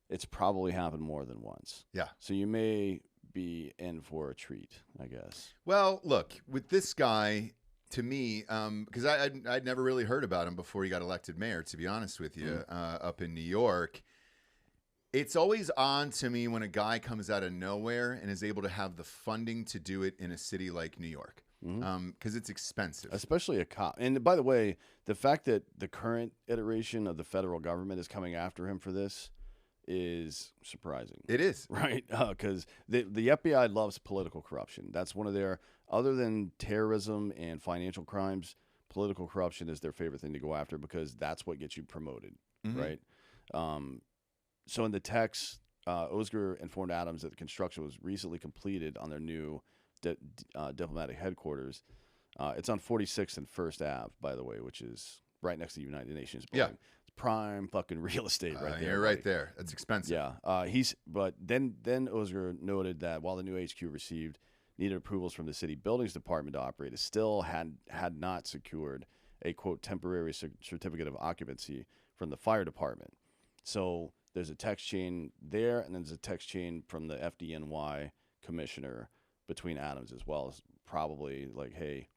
it's probably happened more than once. Yeah. So you may be in for a treat, I guess. Well, look, with this guy, to me, because I'd never really heard about him before he got elected mayor, to be honest with you, up in New York. It's always odd to me when a guy comes out of nowhere and is able to have the funding to do it in a city like New York, because it's expensive. Especially a cop. And by the way, the fact that the current iteration of the federal government is coming after him for this is surprising. It is. Right? Because the FBI loves political corruption. That's one of their, other than terrorism and financial crimes, political corruption is their favorite thing to go after because that's what gets you promoted, right? So in the text, Osger informed Adams that the construction was recently completed on their new diplomatic headquarters. It's on 46th and 1st Ave, by the way, which is right next to the United Nations building. Yeah. It's prime fucking real estate right there. You're right there. That's expensive. Yeah. But then Osger noted that while the new HQ received needed approvals from the city buildings department to operate, it still had not secured a, quote, temporary certificate of occupancy from the fire department. So there's a text chain there, and then there's a text chain from the FDNY commissioner between Adams as well as probably like, hey.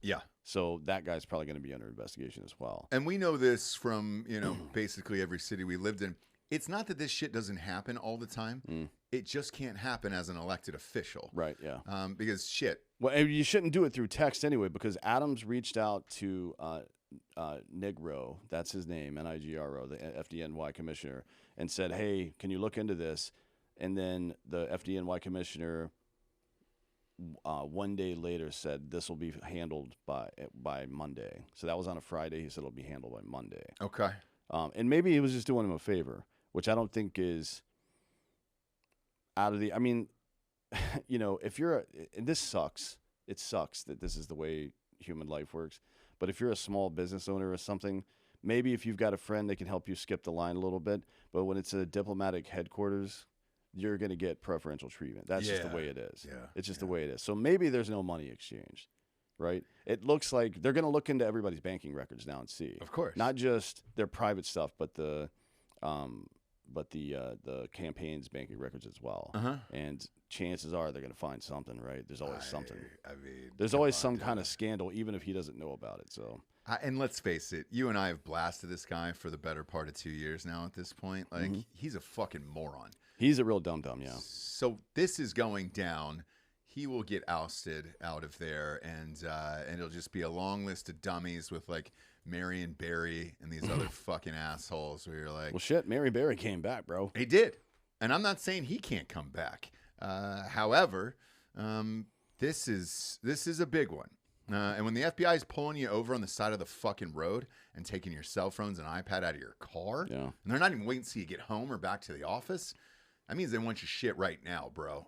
Yeah. So that guy's probably going to be under investigation as well. And we know this from, you know, basically every city we lived in. It's not that this shit doesn't happen all the time. It just can't happen as an elected official. Right, yeah. Because shit. Well, you shouldn't do it through text anyway, because Adams reached out to Nigro, that's his name, Nigro, the FDNY commissioner, and said, hey, can you look into this? And then the FDNY commissioner 1 day later said this will be handled by Monday. So that was on a Friday. He said it'll be handled by Monday. Okay. And maybe he was just doing him a favor, which I don't think is out of the, I mean, you know, if you're, and this sucks. It sucks that this is the way human life works. But if you're a small business owner or something, maybe if you've got a friend, they can help you skip the line a little bit. But when it's a diplomatic headquarters, you're going to get preferential treatment. That's just the way it is. Yeah. It's just the way it is. So maybe there's no money exchanged, right? It looks like they're going to look into everybody's banking records now and see. Of course. Not just their private stuff, but the campaign's banking records as well. And chances are they're going to find something, right? There's always something. I mean, there's always some kind of scandal, even if he doesn't know about it. So, and let's face it, you and I have blasted this guy for the better part of 2 years now at this point. Like, he's a fucking moron. He's a real dum-dum, yeah. So this is going down. He will get ousted out of there, and it'll just be a long list of dummies with, like, Marion Barry and these other fucking assholes where you're like... Well, shit, Marion Barry came back, bro. He did. And I'm not saying he can't come back. However, this is a big one. And when the FBI is pulling you over on the side of the fucking road and taking your cell phones and iPad out of your car, and they're not even waiting to see you get home or back to the office, that means they want your shit right now, bro.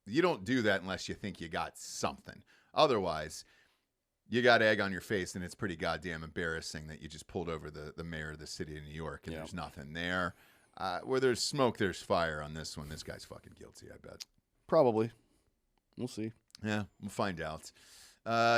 You don't do that unless you think you got something. Otherwise, you got egg on your face, and it's pretty goddamn embarrassing that you just pulled over the mayor of the city of New York, and there's nothing there. Where there's smoke, there's fire on this one. This guy's fucking guilty, I bet. Probably. We'll see. Yeah, we'll find out.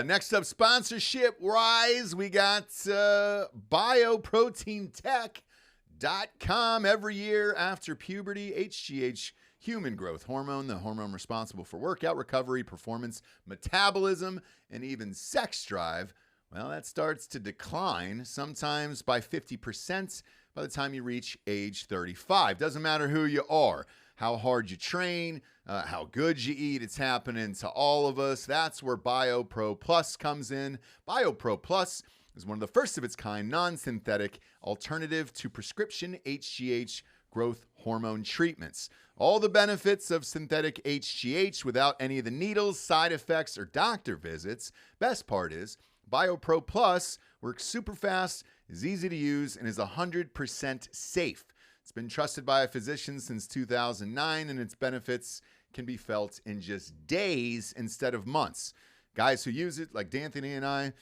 Next up, sponsorship-wise, we got bioproteintech.com. Every year after puberty, HGH, human growth hormone, the hormone responsible for workout, recovery, performance, metabolism, and even sex drive, well, that starts to decline, sometimes by 50% by the time you reach age 35. Doesn't matter who you are, how hard you train, how good you eat, it's happening to all of us. That's where BioPro Plus comes in. BioPro Plus is one of the first of its kind non-synthetic alternative to prescription HGH growth hormone treatments. All the benefits of synthetic HGH without any of the needles, side effects, or doctor visits. Best part is BioPro Plus works super fast, is easy to use, and is 100% safe. It's been trusted by a physician since 2009, and its benefits can be felt in just days instead of months. Guys who use it, like D'Anthony and I,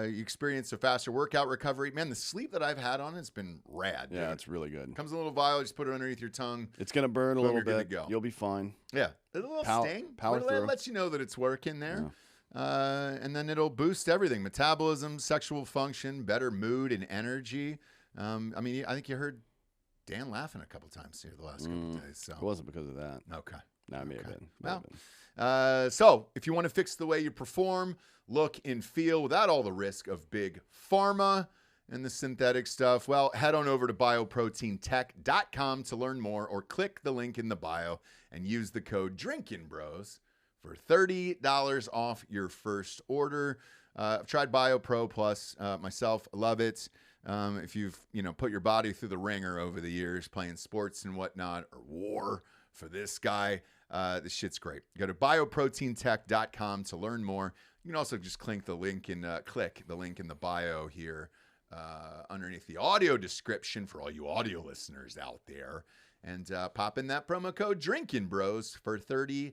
experience a faster workout recovery. Man, the sleep that I've had on it's been rad. Yeah, dude. It's really good. Comes in a little vial, just put it underneath your tongue. It's going to burn a little Good to bit. go. You'll be fine. Yeah. A little sting. Power but it through. lets you know that it's working there. And then it'll boost everything. Metabolism, sexual function, better mood and energy. I mean, I think you heard Dan laughing a couple times here the last couple of days. So It wasn't because of that. okay. No, it may have been. Well, so if you want to fix the way you perform, look, and feel without all the risk of big pharma and the synthetic stuff, well, head on over to bioproteintech.com to learn more, or click the link in the bio and use the code DRINKINBROS for $30 off your first order. I've tried BioPro Plus myself. I love it. If you've put your body through the ringer over the years playing sports and whatnot, or war for this guy, this shit's great. Go to bioproteintech.com to learn more. You can also just click the link in the bio here underneath the audio description for all you audio listeners out there, and pop in that promo code DRINKINBROS for $30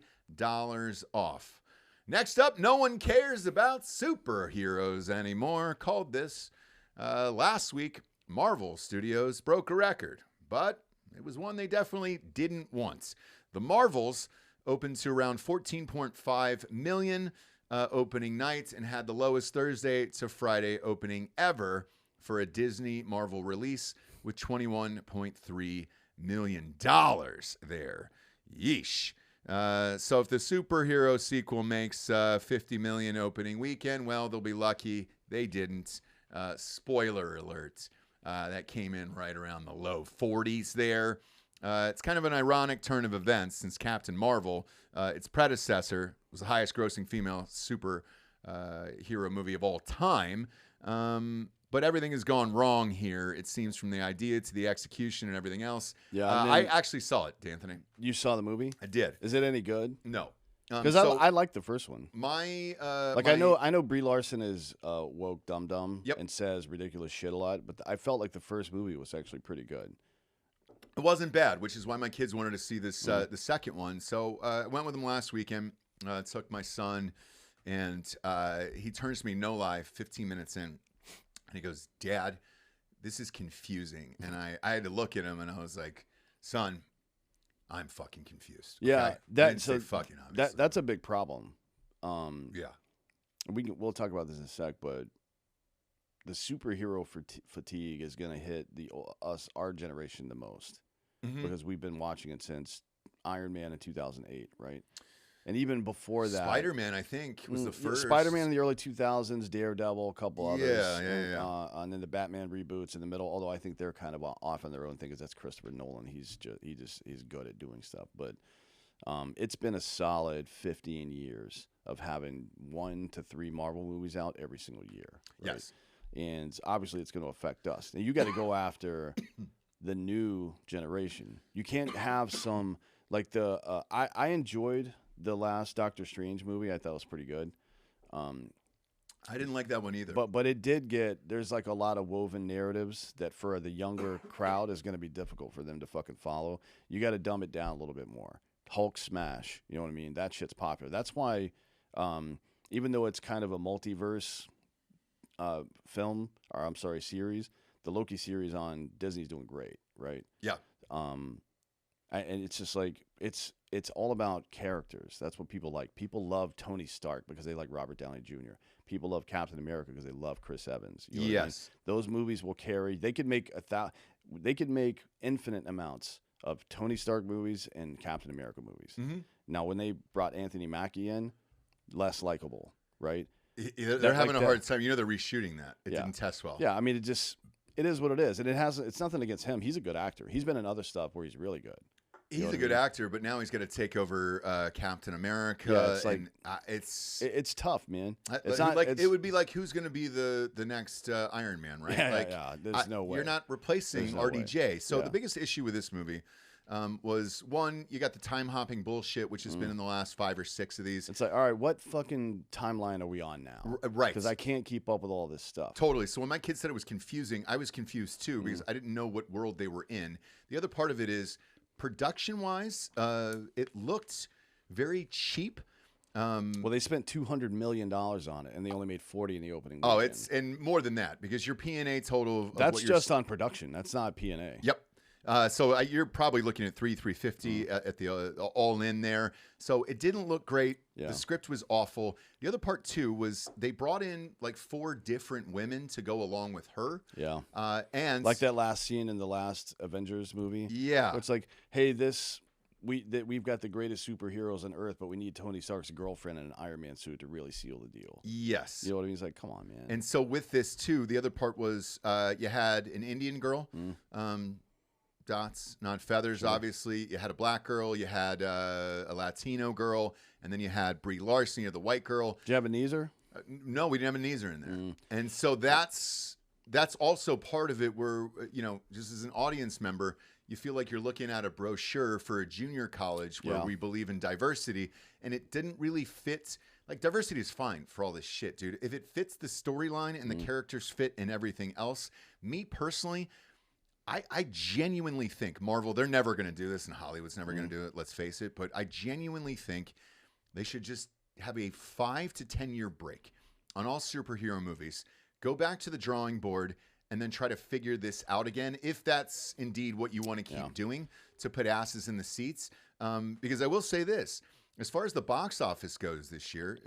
off. Next up, no one cares about superheroes anymore. Called this last week. Marvel Studios broke a record, but it was one they definitely didn't want. The Marvels opened to around 14.5 million opening night and had the lowest Thursday to Friday opening ever for a Disney Marvel release, with $21.3 million there. Yeesh. So if the superhero sequel makes 50 million opening weekend, well, they'll be lucky they didn't. Spoiler alert. That came in right around the low 40s there. It's kind of an ironic turn of events, since Captain Marvel, its predecessor, was the highest grossing female superhero movie of all time. But everything has gone wrong here, it seems, from the idea to the execution and everything else. Yeah, I actually saw it, D'Anthony. You saw the movie? I did. Is it any good? No. Because I like the first one. I know Brie Larson is woke dum-dum and says ridiculous shit a lot, but I felt like the first movie was actually pretty good. It wasn't bad, which is why my kids wanted to see this the second one. So I went with them last weekend. Took my son, and he turns to me, no lie, 15 minutes in, and he goes, "Dad, this is confusing." And I had to look at him, and I was like, "Son, I'm fucking confused." Yeah, okay? Fucking obviously. That's a big problem. Yeah, we'll talk about this in a sec, but the superhero fatigue is going to hit our generation the most, because we've been watching it since Iron Man in 2008, right? And even before that, Spider-Man, I think, was the first. Spider-Man in the early 2000s, Daredevil, a couple others. Yeah. And then the Batman reboots in the middle, although I think they're kind of off on their own thing, because that's Christopher Nolan. He's good at doing stuff. But it's been a solid 15 years of having 1 to 3 Marvel movies out every single year. Right? Yes. And obviously it's going to affect us. Now, you got to go after the new generation. You can't have some, like I enjoyed the last Doctor Strange movie. I thought it was pretty good. I didn't like that one either. But it did there's like a lot of woven narratives that for the younger crowd is going to be difficult for them to fucking follow. You got to dumb it down a little bit more. Hulk smash, you know what I mean? That shit's popular. That's why, even though it's kind of a multiverse series, the Loki series on Disney's doing great, right? Yeah. And it's just like it's all about characters. That's what people like. People love Tony Stark because they like Robert Downey Jr. People love Captain America because they love Chris Evans. You know what I mean? Those movies will carry. They could make infinite amounts of Tony Stark movies and Captain America movies. Mm-hmm. Now, when they brought Anthony Mackie in, less likable, right? They're having a hard time. They're reshooting that. It didn't test well. Yeah, I mean, it is what it is, and it's nothing against him. He's a good actor. He's been in other stuff where he's really good. He's a good actor, but now he's going to take over Captain America. Yeah, it's like it's tough, man. It would be like, who's going to be the next Iron Man, right? Yeah, There's no way. You're not replacing RDJ. So the biggest issue with this movie was, one, you got the time hopping bullshit, which has been in the last 5 or 6 of these. It's like, all right, what fucking timeline are we on now? Right. Because I can't keep up with all this stuff. Totally. So when my kids said it was confusing, I was confused too, because I didn't know what world they were in. The other part of it is, production-wise, it looked very cheap. Well, they spent $200 million on it, and they only made 40 in the opening weekend. And more than that, because your P&A total of that's just on production. That's not P&A. Yep. So you're probably looking at 350 at the all in there. So it didn't look great. Yeah. The script was awful. The other part too was they brought in like 4 different women to go along with her. Yeah. And Like that last scene in the last Avengers movie. Yeah. Where it's like, hey, we've got the greatest superheroes on Earth, but we need Tony Stark's girlfriend in an Iron Man suit to really seal the deal. Yes. You know what I mean? It's like, come on, man. And so with this too, the other part was you had an Indian girl, dots, not feathers, obviously. You had a black girl, you had a Latino girl, and then you had Brie Larson, the white girl. Did you have a Neezer? No, we didn't have a Neezer in there. And so that's also part of it where, just as an audience member, you feel like you're looking at a brochure for a junior college where we believe in diversity, and it didn't really fit. Like, diversity is fine for all this shit, dude. If it fits the storyline and the characters fit and everything else, me personally, I genuinely think Marvel, they're never going to do this, and Hollywood's never going to do it, let's face it, but I genuinely think they should just have a 5 to 10 year break on all superhero movies, go back to the drawing board, and then try to figure this out again, if that's indeed what you want to keep doing, to put asses in the seats. Because I will say this, as far as the box office goes this year,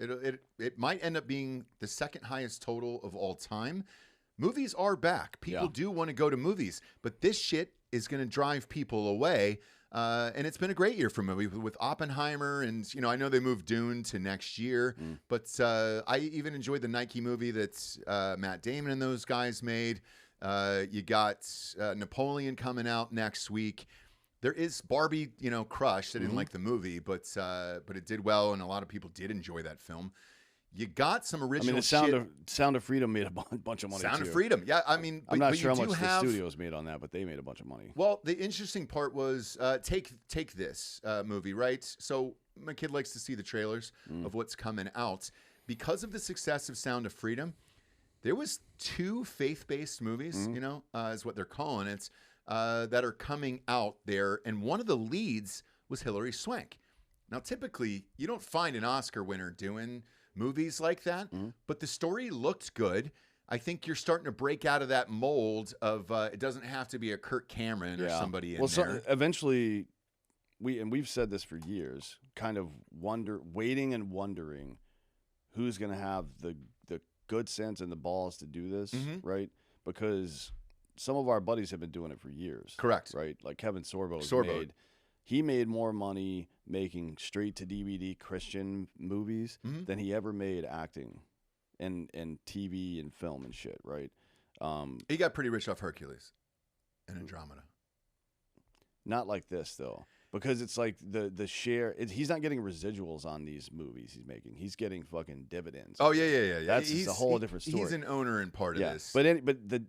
it might end up being the second highest total of all time. Movies are back. People do want to go to movies, but this shit is going to drive people away. And it's been a great year for movies with Oppenheimer, and I know they moved Dune to next year, but I even enjoyed the Nike movie that Matt Damon and those guys made. You got Napoleon coming out next week. There is Barbie, Crush. I didn't like the movie, but it did well, and a lot of people did enjoy that film. You got some original Sound of Freedom made a bunch of money. Sound too. of Freedom. Yeah, I mean, I'm not sure how much the studios made on that, but they made a bunch of money. Well, the interesting part was take this movie, right? So my kid likes to see the trailers of what's coming out. Because of the success of Sound of Freedom, there was 2 faith-based movies, is what they're calling it, that are coming out there, and one of the leads was Hilary Swank. Now, typically, you don't find an Oscar winner doing movies like that, but the story looked good. I think you're starting to break out of that mold of it doesn't have to be a Kirk Cameron or somebody in there. So eventually, we've said this for years, kind of waiting and wondering who's going to have the good sense and the balls to do this, right? Because some of our buddies have been doing it for years. Correct. Right? Like Kevin Sorbo. He made more money making straight-to-DVD Christian movies than he ever made acting and TV and film and shit, right? He got pretty rich off Hercules and Andromeda. Not like this, though, because it's like the share. He's not getting residuals on these movies he's making. He's getting fucking dividends. Oh, yeah. That's a whole different story. He's an owner in part of this. But the...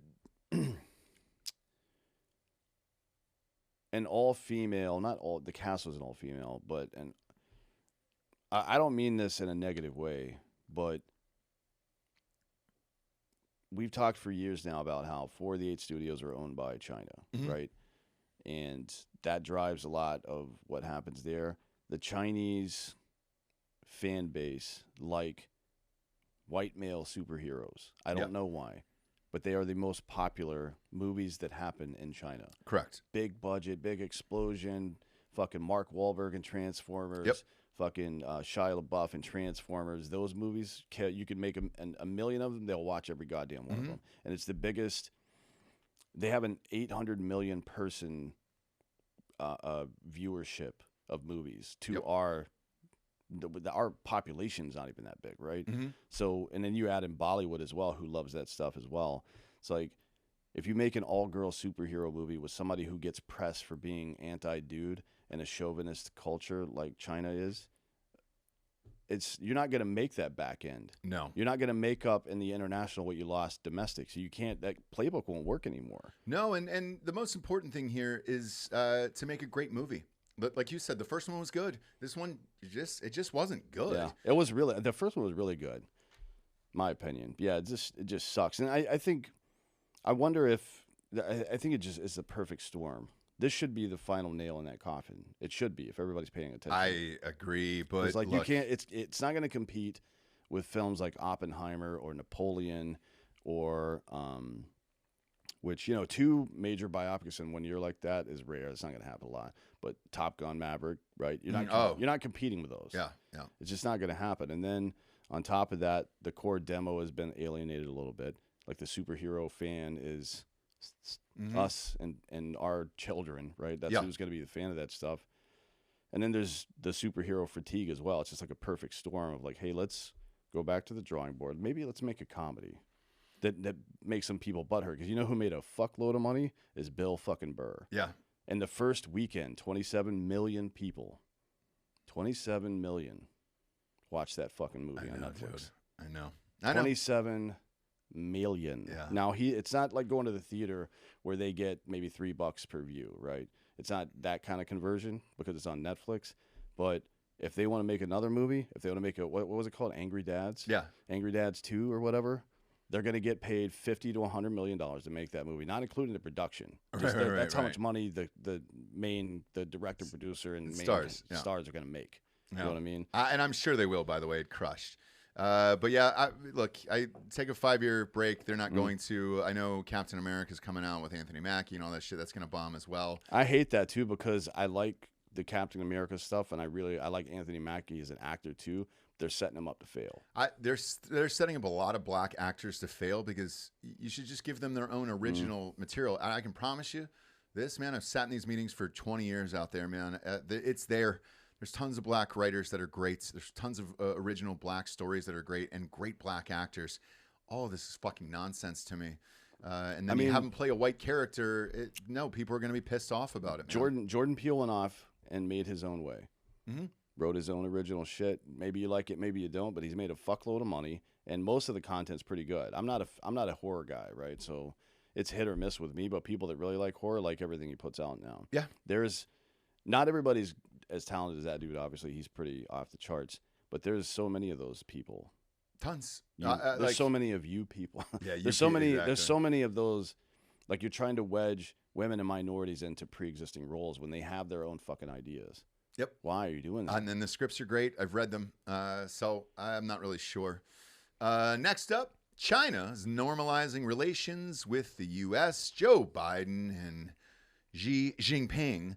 an all-female, not all, the cast was an all-female, but, and I don't mean this in a negative way, but we've talked for years now about how 4 of the 8 studios are owned by China, right? And that drives a lot of what happens there. The Chinese fan base like white male superheroes. I don't know why. But they are the most popular movies that happen in China. Correct. Big budget, big explosion, fucking Mark Wahlberg and Transformers, fucking Shia LaBeouf and Transformers. Those movies, you could make a million of them, they'll watch every goddamn one of them. And it's the biggest. They have an 800 million person viewership of movies to our population's not even that big, right? So, and then you add in Bollywood as well, who loves that stuff as well. It's like, if you make an all-girl superhero movie with somebody who gets pressed for being anti-dude and a chauvinist culture like China is, you're not going to make that back end. No. You're not going to make up in the international what you lost domestic. So you can't, that playbook won't work anymore. No, and the most important thing here is to make a great movie. But like you said, the first one was good. This one, it just wasn't good. Yeah, it was really, the first one was really good, my opinion. Yeah, it just sucks. And I wonder if, I think it's the perfect storm. This should be the final nail in that coffin. It should be, if everybody's paying attention. I agree, but it's like, look, you can't, it's not going to compete with films like Oppenheimer or Napoleon or which, you know, 2 major biopics in 1 year like that is rare. It's not going to happen a lot. But Top Gun, Maverick, right? You're not competing with those. Yeah. It's just not going to happen. And then on top of that, the core demo has been alienated a little bit. Like the superhero fan is us and our children, right? That's who's going to be the fan of that stuff. And then there's the superhero fatigue as well. It's just like a perfect storm of like, hey, let's go back to the drawing board. Maybe let's make a comedy that makes some people butthurt. Because you know who made a fuckload of money is Bill fucking Burr. Yeah. And the first weekend, 27 million people, 27 million watched that fucking movie on Netflix. Dude. I know. 27 million. Yeah. Now it's not like going to the theater where they get maybe $3 per view, right? It's not that kind of conversion because it's on Netflix. But if they want to make another movie, if they want to make what was it called? Angry Dads? Yeah. Angry Dads 2 or whatever. They're going to get paid $50 to $100 million to make that movie, not including the production. That's how much money the director, producer, and main stars are going to make. You know what I mean? And I'm sure they will, by the way. It crushed. But yeah, look, I take a 5-year break. They're not going to. I know Captain America's coming out with Anthony Mackie and all that shit. That's going to bomb as well. I hate that too because I like the Captain America stuff, and I like Anthony Mackie as an actor too. They're setting him up to fail. They're setting up a lot of black actors to fail because you should just give them their own original material. And I can promise you this, man. I've sat in these meetings for 20 years out there, man. It's there. There's tons of black writers that are great. There's tons of original black stories that are great and great black actors. All of this is fucking nonsense to me. And then you have them play a white character. No, people are going to be pissed off about it, man. Jordan Peele went off and made his own way. Wrote his own original shit. Maybe you like it, maybe you don't, but he's made a fuckload of money, and most of the content's pretty good. I'm not a horror guy, right? So it's hit or miss with me, but people that really like horror like everything he puts out now. Yeah. Not everybody's as talented as that dude, obviously. He's pretty off the charts, but there's so many of those people. Tons. There's so many of you people. Yeah, there's so many of those, like you're trying to wedge women and minorities into pre-existing roles when they have their own fucking ideas. Yep. Why are you doing that? And then the scripts are great. I've read them. So I'm not really sure. Next up, China is normalizing relations with the U.S. Joe Biden and Xi Jinping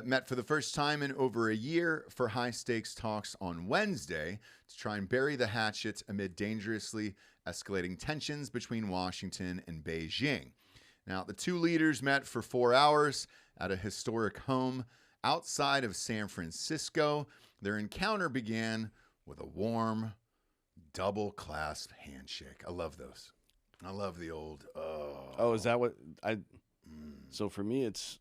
met for the first time in over a year for high-stakes talks on Wednesday to try and bury the hatchet amid dangerously escalating tensions between Washington and Beijing. Now, the two leaders met for 4 hours at a historic home outside of San Francisco. Their encounter began with a warm, double-clasped handshake. I love those. I love the old, Oh, is that what I... So for me, it's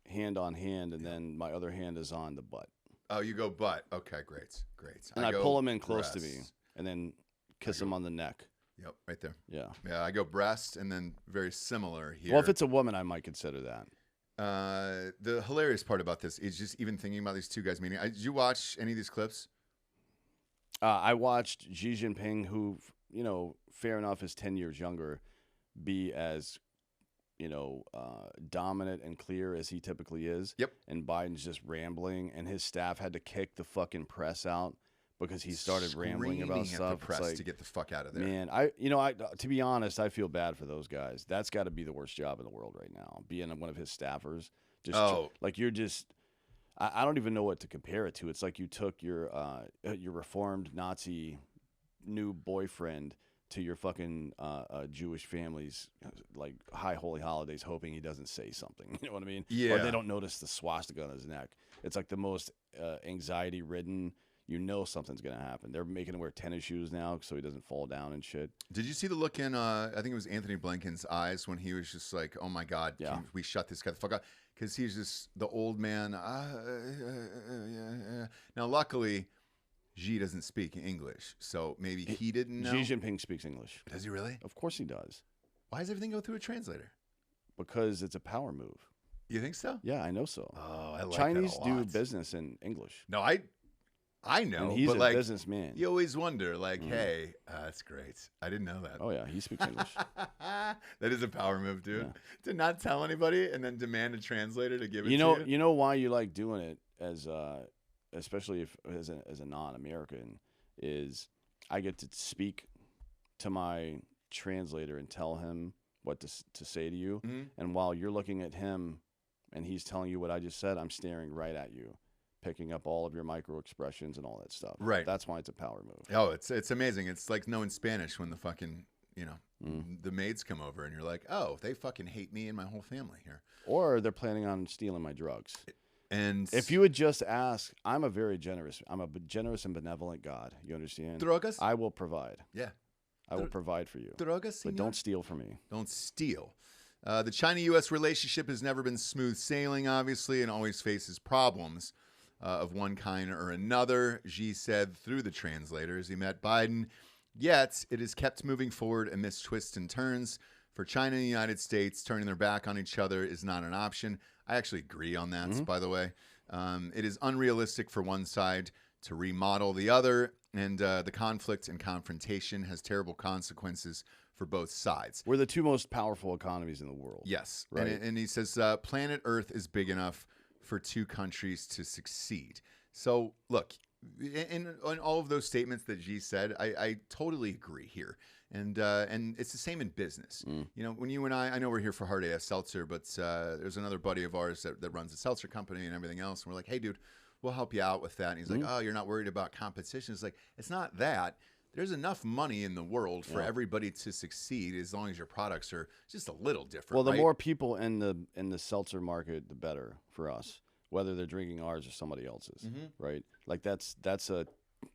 hand on hand, and then my other hand is on the butt. Oh, you go butt. Okay, great. And I pull him in close to me, and then kiss him on the neck. Yep, right there. Yeah. Yeah, I go breast, and then very similar here. Well, if it's a woman, I might consider that. The hilarious part about this is just even thinking about these two guys meeting. Did you watch any of these clips? I watched Xi Jinping, who, you know, fair enough, is 10 years younger, be as, you know, dominant and clear as he typically is. Yep. And Biden's just rambling, and his staff had to kick the fucking press out because he started rambling about stuff. At the press to get the fuck out of there. Man, to be honest, I feel bad for those guys. That's got to be the worst job in the world right now, being one of his staffers. I don't even know what to compare it to. It's like you took your reformed Nazi new boyfriend to your fucking Jewish family's like high holy holidays, hoping he doesn't say something. You know what I mean? Yeah. Or they don't notice the swastika on his neck. It's like the most anxiety ridden. You know something's gonna happen. They're making him wear tennis shoes now so he doesn't fall down and shit. Did you see the look in? I think it was Anthony Blinken's eyes when he was just like, "Oh my God, can we shut this guy the fuck up?" Because he's just the old man. Now, luckily, Xi doesn't speak English, so maybe he didn't know. Xi Jinping speaks English. Does he really? Of course he does. Why does everything go through a translator? Because it's a power move. You think so? Yeah, I know so. Oh, I like Chinese that a lot. do business in English. No, I know, and he's but a like, businessman. You always wonder, like, hey, that's great. I didn't know that. Oh yeah, he speaks English. That is a power move, dude. Yeah. To not tell anybody and then demand a translator to give it to you. You know why you like doing it as, especially if as a non-American, is I get to speak to my translator and tell him what to say to you. Mm-hmm. And while you're looking at him and he's telling you what I just said, I'm staring right at you, picking up all of your micro expressions and all that stuff. Right. That's why it's a power move. Oh, it's amazing. It's like knowing Spanish when the fucking, the maids come over and you're like, oh, they fucking hate me and my whole family here. Or they're planning on stealing my drugs. And if you would just ask, I'm a generous and benevolent God. You understand? Drogas? I will provide. Yeah. I will provide for you. Drogas, but don't steal from me. Don't steal. The China-U.S. relationship has never been smooth sailing, obviously, and always faces problems of one kind or another, Xi said through the translator as he met Biden. Yet, it is kept moving forward amidst twists and turns. For China and the United States, turning their back on each other is not an option. I actually agree on that, by the way. It is unrealistic for one side to remodel the other, and the conflict and confrontation has terrible consequences for both sides. We're the two most powerful economies in the world. Yes. Right. And he says planet Earth is big enough for two countries to succeed. So, look, in all of those statements that Xi said, I totally agree here. And it's the same in business. When you and I know we're here for Hard AF Seltzer, but there's another buddy of ours that runs a seltzer company and everything else. And we're like, hey, dude, we'll help you out with that. And he's like, oh, you're not worried about competition. It's like, it's not that. There's enough money in the world for everybody to succeed as long as your products are just a little different. Well, the more people in the seltzer market, the better for us, whether they're drinking ours or somebody else's, right? Like that's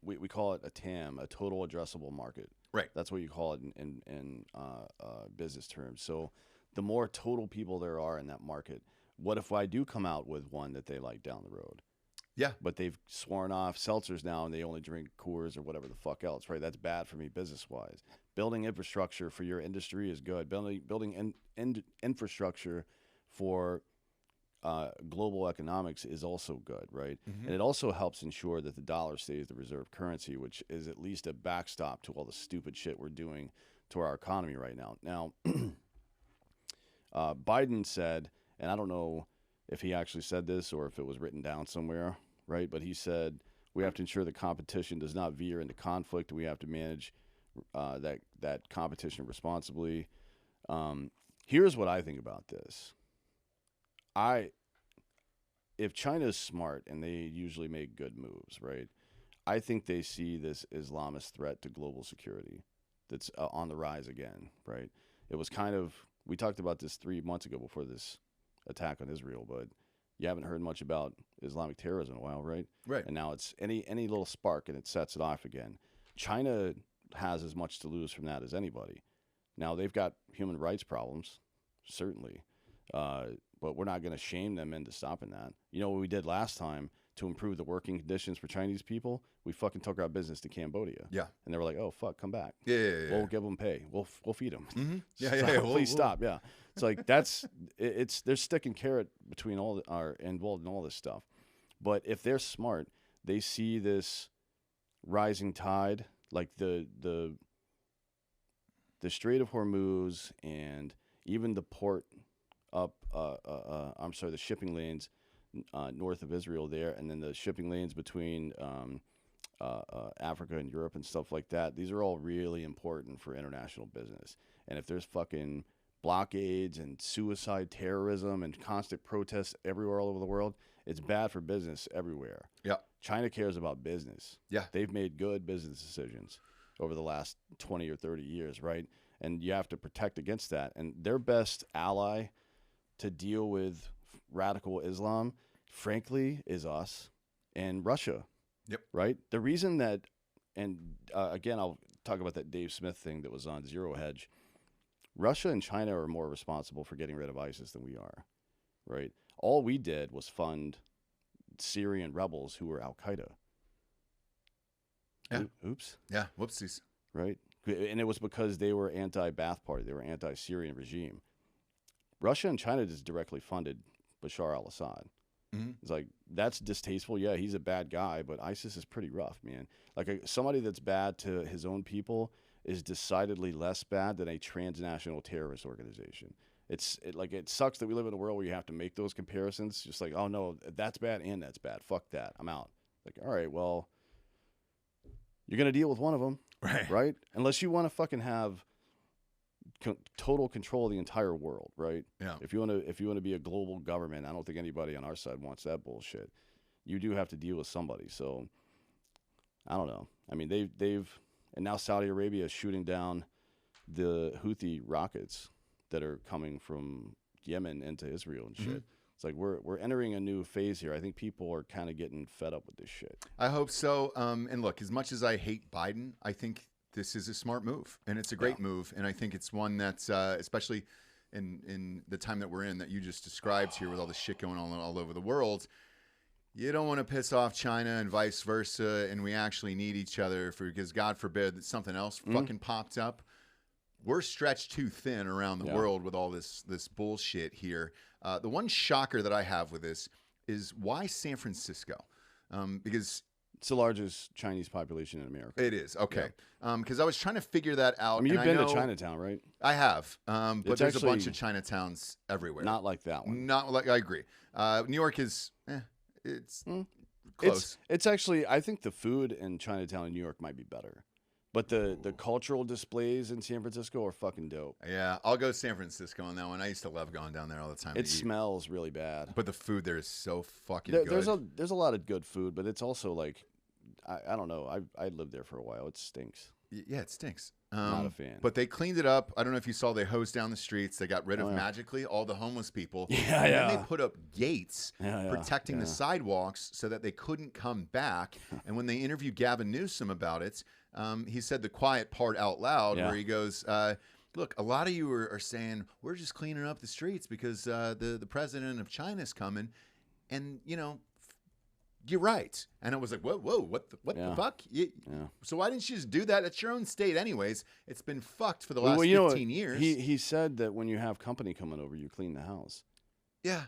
we call it a TAM, a total addressable market. Right. That's what you call it in business terms. So the more total people there are in that market, what if I do come out with one that they like down the road? Yeah. But they've sworn off seltzers now and they only drink Coors or whatever the fuck else, right? That's bad for me business-wise. Building infrastructure for your industry is good. Building infrastructure for global economics is also good, right? And it also helps ensure that the dollar stays the reserve currency, which is at least a backstop to all the stupid shit we're doing to our economy right now. Now, Biden said, and I don't know if he actually said this or if it was written down somewhere, right? But he said, we have to ensure the competition does not veer into conflict. We have to manage that competition responsibly. Here's what I think about this. If China is smart, and they usually make good moves, right? I think they see this Islamist threat to global security that's on the rise again, right? It was kind of, we talked about this 3 months ago before this attack on Israel, but you haven't heard much about Islamic terrorism in a while, right? Right. And now it's any little spark and it sets it off again. China has as much to lose from that as anybody. Now, they've got human rights problems, certainly, but we're not going to shame them into stopping that. You know what we did last time to improve the working conditions for Chinese people? We fucking took our business to Cambodia. Yeah. And they were like, oh, fuck, come back. Yeah. We'll give them pay. We'll feed them. Mm-hmm. Yeah. Please stop. Yeah. It's like they're sticking carrot between are involved in all this stuff. But if they're smart, they see this rising tide, like the Strait of Hormuz and even the port up, the shipping lanes north of Israel there, and then the shipping lanes between Africa and Europe and stuff like that. These are all really important for international business. And if there's fucking blockades and suicide terrorism and constant protests everywhere all over the world, it's bad for business everywhere. Yeah. China cares about business. Yeah. They've made good business decisions over the last 20 or 30 years, right? And you have to protect against that. And their best ally to deal with radical Islam, frankly, is us and Russia. Yep. Right? The reason that, and again, I'll talk about that Dave Smith thing that was on Zero Hedge. Russia and China are more responsible for getting rid of ISIS than we are, right? All we did was fund Syrian rebels who were Al-Qaeda. Yeah. Oops. Yeah, whoopsies. Right? And it was because they were anti-Ba'ath Party. They were anti-Syrian regime. Russia and China just directly funded Bashar al-Assad. Mm-hmm. It's like, that's distasteful. Yeah, he's a bad guy, but ISIS is pretty rough, man. Like somebody that's bad to his own people is decidedly less bad than a transnational terrorist organization. It sucks that we live in a world where you have to make those comparisons. Just like, oh no, that's bad and that's bad. Fuck that. I'm out. Like, all right, well, you're going to deal with one of them. Right. Right? Unless you want to fucking have total control of the entire world, right? Yeah. If you want to be a global government, I don't think anybody on our side wants that bullshit. You do have to deal with somebody. So I don't know. I mean, they've and now Saudi Arabia is shooting down the Houthi rockets that are coming from Yemen into Israel and shit. Mm-hmm. It's like we're entering a new phase here. I think people are kind of getting fed up with this shit. I hope so. And look, as much as I hate Biden, I think this is a smart move, and it's a great move. And I think it's one that's, especially in the time that we're in, that you just described here with all the shit going on all over the world. You don't want to piss off China and vice versa, and we actually need each other because God forbid that something else fucking popped up. We're stretched too thin around the world with all this bullshit here. The one shocker that I have with this is why San Francisco? Because it's the largest Chinese population in America. It is. Okay. Because I was trying to figure that out. I mean, you've been to Chinatown, right? I have. But there's a bunch of Chinatowns everywhere. Not like that one. Not like, I agree. New York is, it's close. It's actually, I think the food in Chinatown in New York might be better. But the cultural displays in San Francisco are fucking dope. Yeah, I'll go San Francisco on that one. I used to love going down there all the time. It smells really bad. But the food there is so fucking good. There's a lot of good food, but it's also like, I don't know. I lived there for a while. It stinks. Yeah, it stinks. Not a fan. But they cleaned it up. I don't know if you saw, they hosed down the streets. They got rid of magically all the homeless people. Yeah, and then they put up gates protecting the yeah. sidewalks so that they couldn't come back. And when they interviewed Gavin Newsom about it, he said the quiet part out loud where he goes, look, a lot of you are saying we're just cleaning up the streets because the president of China's coming. And, you know, you're right. And it was like, whoa, what the fuck? So why didn't you just do that? It's your own state anyways. It's been fucked for the last 15 years. He said that when you have company coming over, you clean the house. Yeah.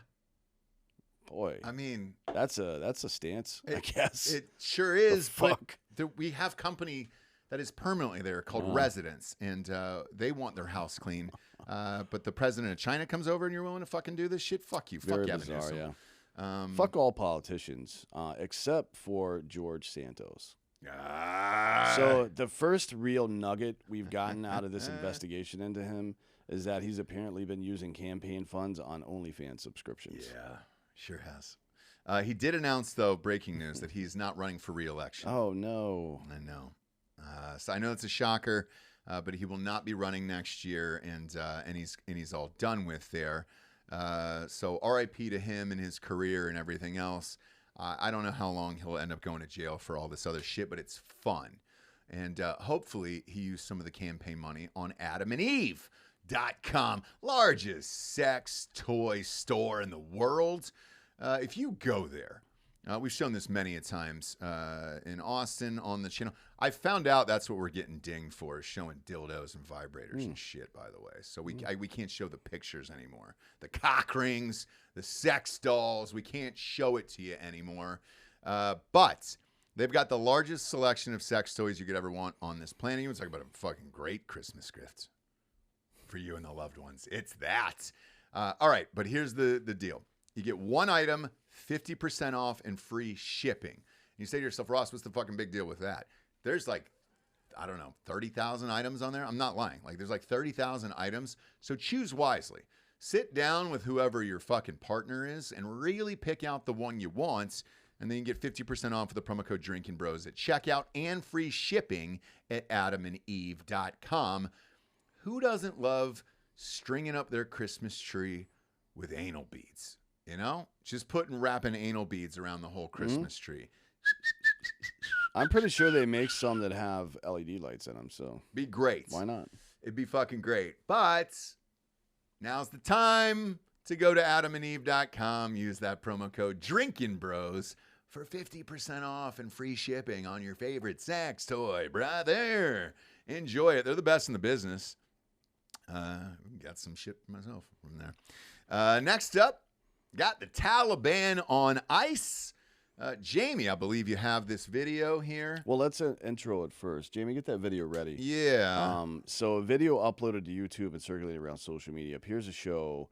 Boy. I mean. That's a stance, I guess. It sure is. Fuck. But we have company that is permanently there called residents, and they want their house clean. But the president of China comes over and you're willing to fucking do this shit? Fuck you. Very Fuck bizarre, Gavin Newsom. Fuck all politicians, except for George Santos. Ah. So the first real nugget we've gotten out of this investigation into him is that he's apparently been using campaign funds on OnlyFans subscriptions. Yeah, sure has. He did announce, though, breaking news, that he's not running for re-election. Oh, no. I know. So I know it's a shocker, but he will not be running next year, and he's all done with there. So RIP to him and his career and everything else. I don't know how long he'll end up going to jail for all this other shit, but it's fun. And hopefully he used some of the campaign money on AdamandEve.com, largest sex toy store in the world. If you go there, we've shown this many a times in Austin on the channel. I found out that's what we're getting dinged for, is showing dildos and vibrators and shit, by the way. So we can't show the pictures anymore. The cock rings, the sex dolls, we can't show it to you anymore. But they've got the largest selection of sex toys you could ever want on this planet. You want to talk about a fucking great Christmas gift for you and the loved ones. It's that. All right, but here's the deal. You get one item, 50% off, and free shipping. You say to yourself, Ross, what's the fucking big deal with that? There's like, I don't know, 30,000 items on there. I'm not lying. Like, there's like 30,000 items. So choose wisely. Sit down with whoever your fucking partner is and really pick out the one you want. And then you get 50% off with the promo code Drinkin Bros at checkout and free shipping at AdamandEve.com. Who doesn't love stringing up their Christmas tree with anal beads? You know, just wrapping anal beads around the whole Christmas tree. I'm pretty sure they make some that have LED lights in them, so. Be great. Why not? It'd be fucking great. But now's the time to go to AdamandEve.com. Use that promo code Drinkin Bros for 50% off and free shipping on your favorite sex toy, brother. Enjoy it. They're the best in the business. Got some shit myself from there. Next up, got the Taliban on ice. Jamie, I believe you have this video here. Well, let's intro it first. Jamie, get that video ready. Yeah. So a video uploaded to YouTube and circulated around social media appears to show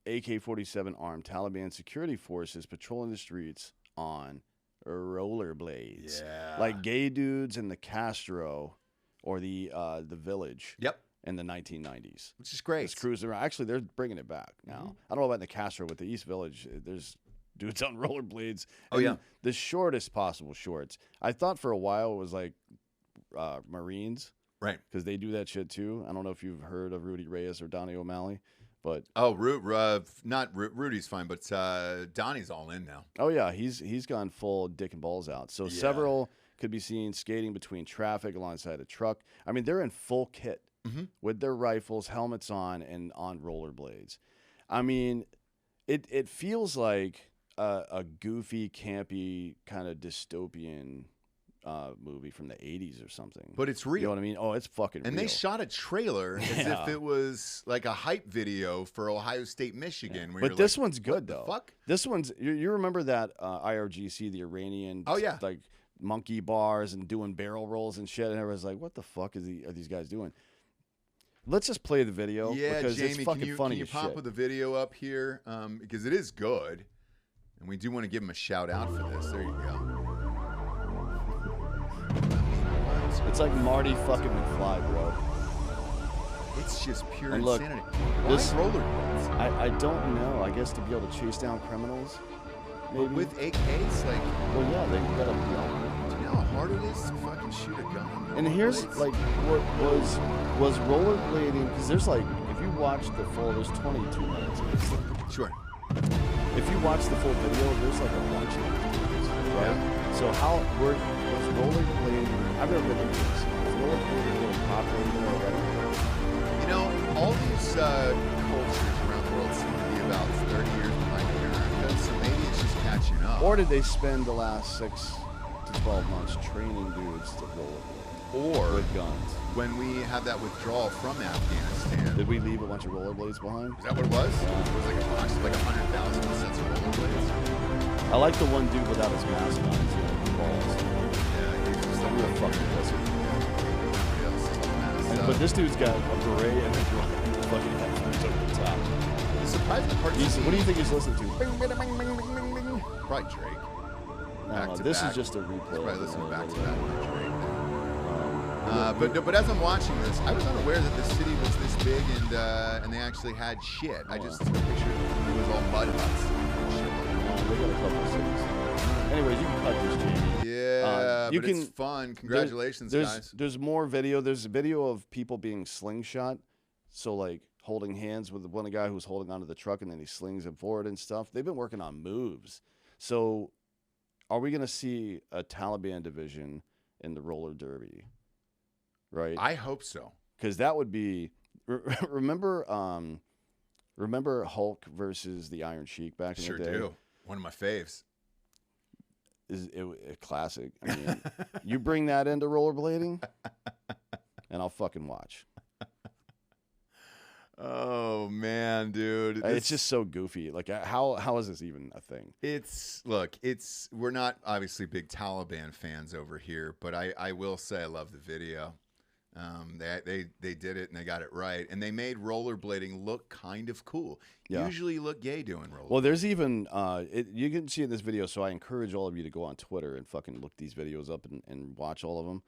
AK-47 armed Taliban security forces patrolling the streets on rollerblades. Yeah. Like gay dudes in the Castro or the Village. Yep. in the 1990s. Which is great. Just cruising around. Actually, they're bringing it back now. I don't know about in the Castro, but the East Village, there's dudes on rollerblades. Oh, yeah. The shortest possible shorts. I thought for a while it was like Marines. Right. Because they do that shit too. I don't know if you've heard of Rudy Reyes or Donnie O'Malley, but Rudy's fine, but Donnie's all in now. oh yeah, he's gone full dick and balls out. So several could be seen skating between traffic alongside a truck. I mean, they're in full kit with their rifles, helmets on, and on rollerblades. I mean, it feels like a goofy, campy kind of dystopian movie from the 80s or something. But it's real. You know what I mean? Oh, it's fucking real. And they shot a trailer as if it was like a hype video for Ohio State, Michigan. Where But this one's good, though. Fuck? This one's, you remember that IRGC, the Iranian, like monkey bars and doing barrel rolls and shit, and everyone's like, what the fuck are these guys doing? Let's just play the video. Yeah, because Jamie, it's fucking funny can you as pop shit. with the video up here? Because it is good. And we do want to give him a shout out for this. There you go. It's like Marty fucking McFly, bro. It's just pure And look, insanity. Why rollerblades? I don't know. I guess to be able to chase down criminals, maybe. With AKs, like, Well, yeah, they gotta, do you know how hard it is to fucking shoot a gun? on And here's rollerblades? like what was rollerblading, because there's like, if you watch the full, there's 22 minutes of this. Sure. If you watch the full video, there's like a bunch of these dudes, right? So how was rollerblading? I've never been into this. Was rollerblading really popular there already? You know, all these cultures around the world seem to be about 30 years behind America, so maybe it's just catching up. Or did they spend the last 6 to 12 months training dudes to rollerblade? Or With guns. when we had that withdrawal from Afghanistan. Did we leave a bunch of rollerblades behind? Is that what it was? It was like a box of like 100,000 sets of rollerblades. I like the one dude without his mask on. He's got balls. Yeah, he's just I'm gonna fucking pussy. But this dude's got a beret and a fucking headphones over the top. The surprising part is What do you think he's listening to? probably Drake. No, this is just a replay. Probably of listening back to Rollerblade. that one, Drake. But as I'm watching this, I was unaware that the city was this big and they actually had shit. I just took a picture. It was all mud huts. and shit like that. They got a couple of cities. Anyways, you can cut this, Jamie. Yeah, you but can- it's fun. Congratulations, guys. There's more video. There's a video of people being slingshot. So like holding hands with one guy who's holding onto the truck and then he slings him forward and stuff. They've been working on moves. So are we going to see a Taliban division in the roller derby? Right? I hope so. Because that would be remember Hulk versus the Iron Sheik back in Sure the day? do. One of my faves. Is it a classic? I mean, you bring that into rollerblading, and I'll fucking watch. Oh man, dude, It's just so goofy. Like, how is this even a thing? We're not obviously big Taliban fans over here, but I will say I love the video. They did it and they got it right, and they made rollerblading look kind of cool. Yeah. Usually you look gay doing rollerblading. Well, there's even you can see in this video. So I encourage all of you to go on Twitter and fucking look these videos up and watch all of them.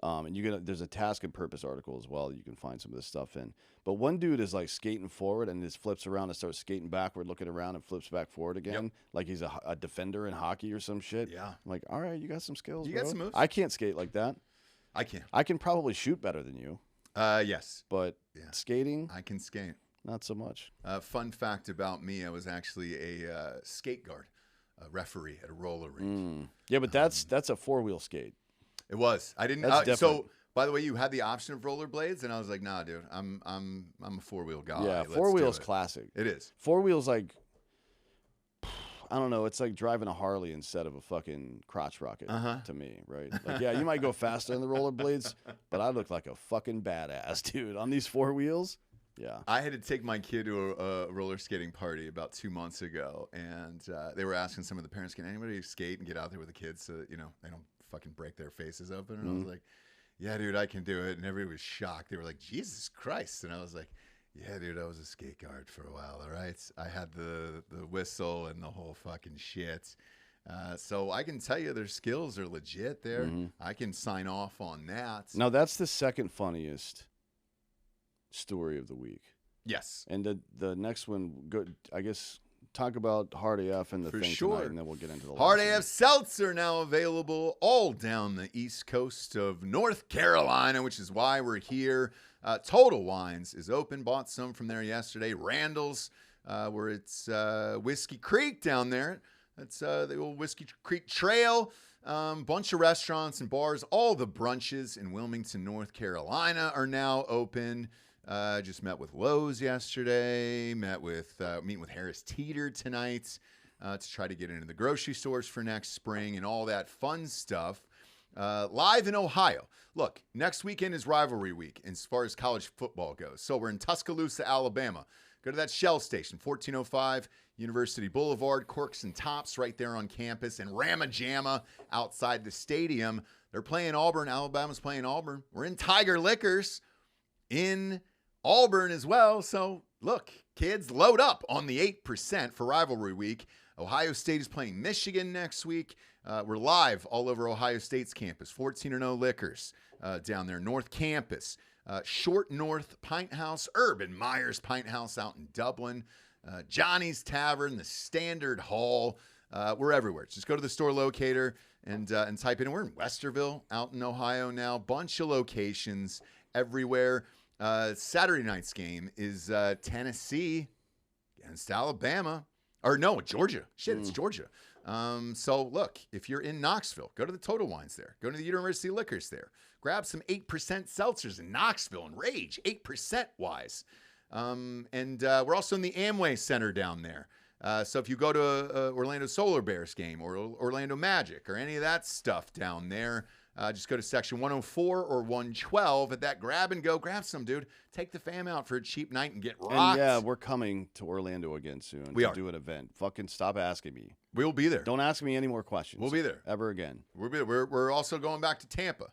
And there's a task and purpose article as well that you can find some of this stuff in. But one dude is like skating forward and just flips around and starts skating backward, looking around and flips back forward again, like he's a defender in hockey or some shit. Yeah. I'm like, all right, you got some skills. You bro. got some moves. I can't skate like that. I can. I can probably shoot better than you, Yes, but skating, I can skate. not so much. Fun fact about me: I was actually a skate guard, a referee at a roller rink. Yeah, but that's a 4-wheel skate. It was. I didn't. That's So, different. by the way, you had the option of rollerblades, and I was like, "Nah, dude, I'm a 4-wheel guy." Yeah, Let's 4-wheel's do it. classic. It is. 4-wheel's like, I don't know. It's like driving a Harley instead of a fucking crotch rocket to me, right? Like, yeah, you might go faster on the rollerblades, but I look like a fucking badass, dude. On these 4 wheels, yeah. I had to take my kid to a roller skating party about 2 months ago, and they were asking some of the parents, "Can anybody skate and get out there with the kids so that, they don't fucking break their faces open?" And I was like, "Yeah, dude, I can do it." And everybody was shocked. They were like, "Jesus Christ!" And I was like, "Yeah, dude, I was a skate guard for a while. All right, I had the whistle and the whole fucking shit. So I can tell you their skills are legit. There, I can sign off on that." Now that's the second funniest story of the week. Yes. And the next one, good. I guess talk about Hard AF and the For thing sure. tonight, and then we'll get into the Hard last one. AF Seltzer now available all down the east coast of North Carolina, which is why we're here. Total Wines is open. Bought some from there yesterday. Randall's, where it's Whiskey Creek down there. That's the old Whiskey Creek Trail. Bunch of restaurants and bars. All the brunches in Wilmington, North Carolina are now open. Just met with Lowe's yesterday. Meeting with Harris Teeter tonight to try to get into the grocery stores for next spring and all that fun stuff. Live in Ohio. Look, next weekend is rivalry week as far as college football goes. So we're in Tuscaloosa, Alabama. Go to that Shell station, 1405 University Boulevard, Corks and Tops right there on campus, and Rama Jamma outside the stadium. They're playing Auburn. Alabama's playing Auburn. We're in Tiger Liquors in Auburn as well. So look, kids, load up on the 8% for rivalry week. Ohio State is playing Michigan next week. We're live all over Ohio State's campus. 14-0 Liquors down there, North Campus. Short North Pint House, Urban Myers Pint House out in Dublin. Johnny's Tavern, the Standard Hall. We're everywhere. Just go to the store locator and type in. We're in Westerville out in Ohio now. Bunch of locations everywhere. Saturday night's game is Tennessee against Alabama. Or no, Georgia. Shit, it's Georgia. So look, if you're in Knoxville, go to the Total Wines there. Go to the University Liquors there. Grab some 8% seltzers in Knoxville and rage, 8% wise. And we're also in the Amway Center down there. So if you go to a Orlando Solar Bears game or Orlando Magic or any of that stuff down there, just go to section 104 or 112 at that grab and go. Grab some, dude. Take the fam out for a cheap night and get rocked. And yeah, we're coming to Orlando again soon We to are. do an event. Fucking stop asking me. We'll be there. Don't ask me any more questions. We'll be there. Ever again. We'll be there. We're also going back to Tampa,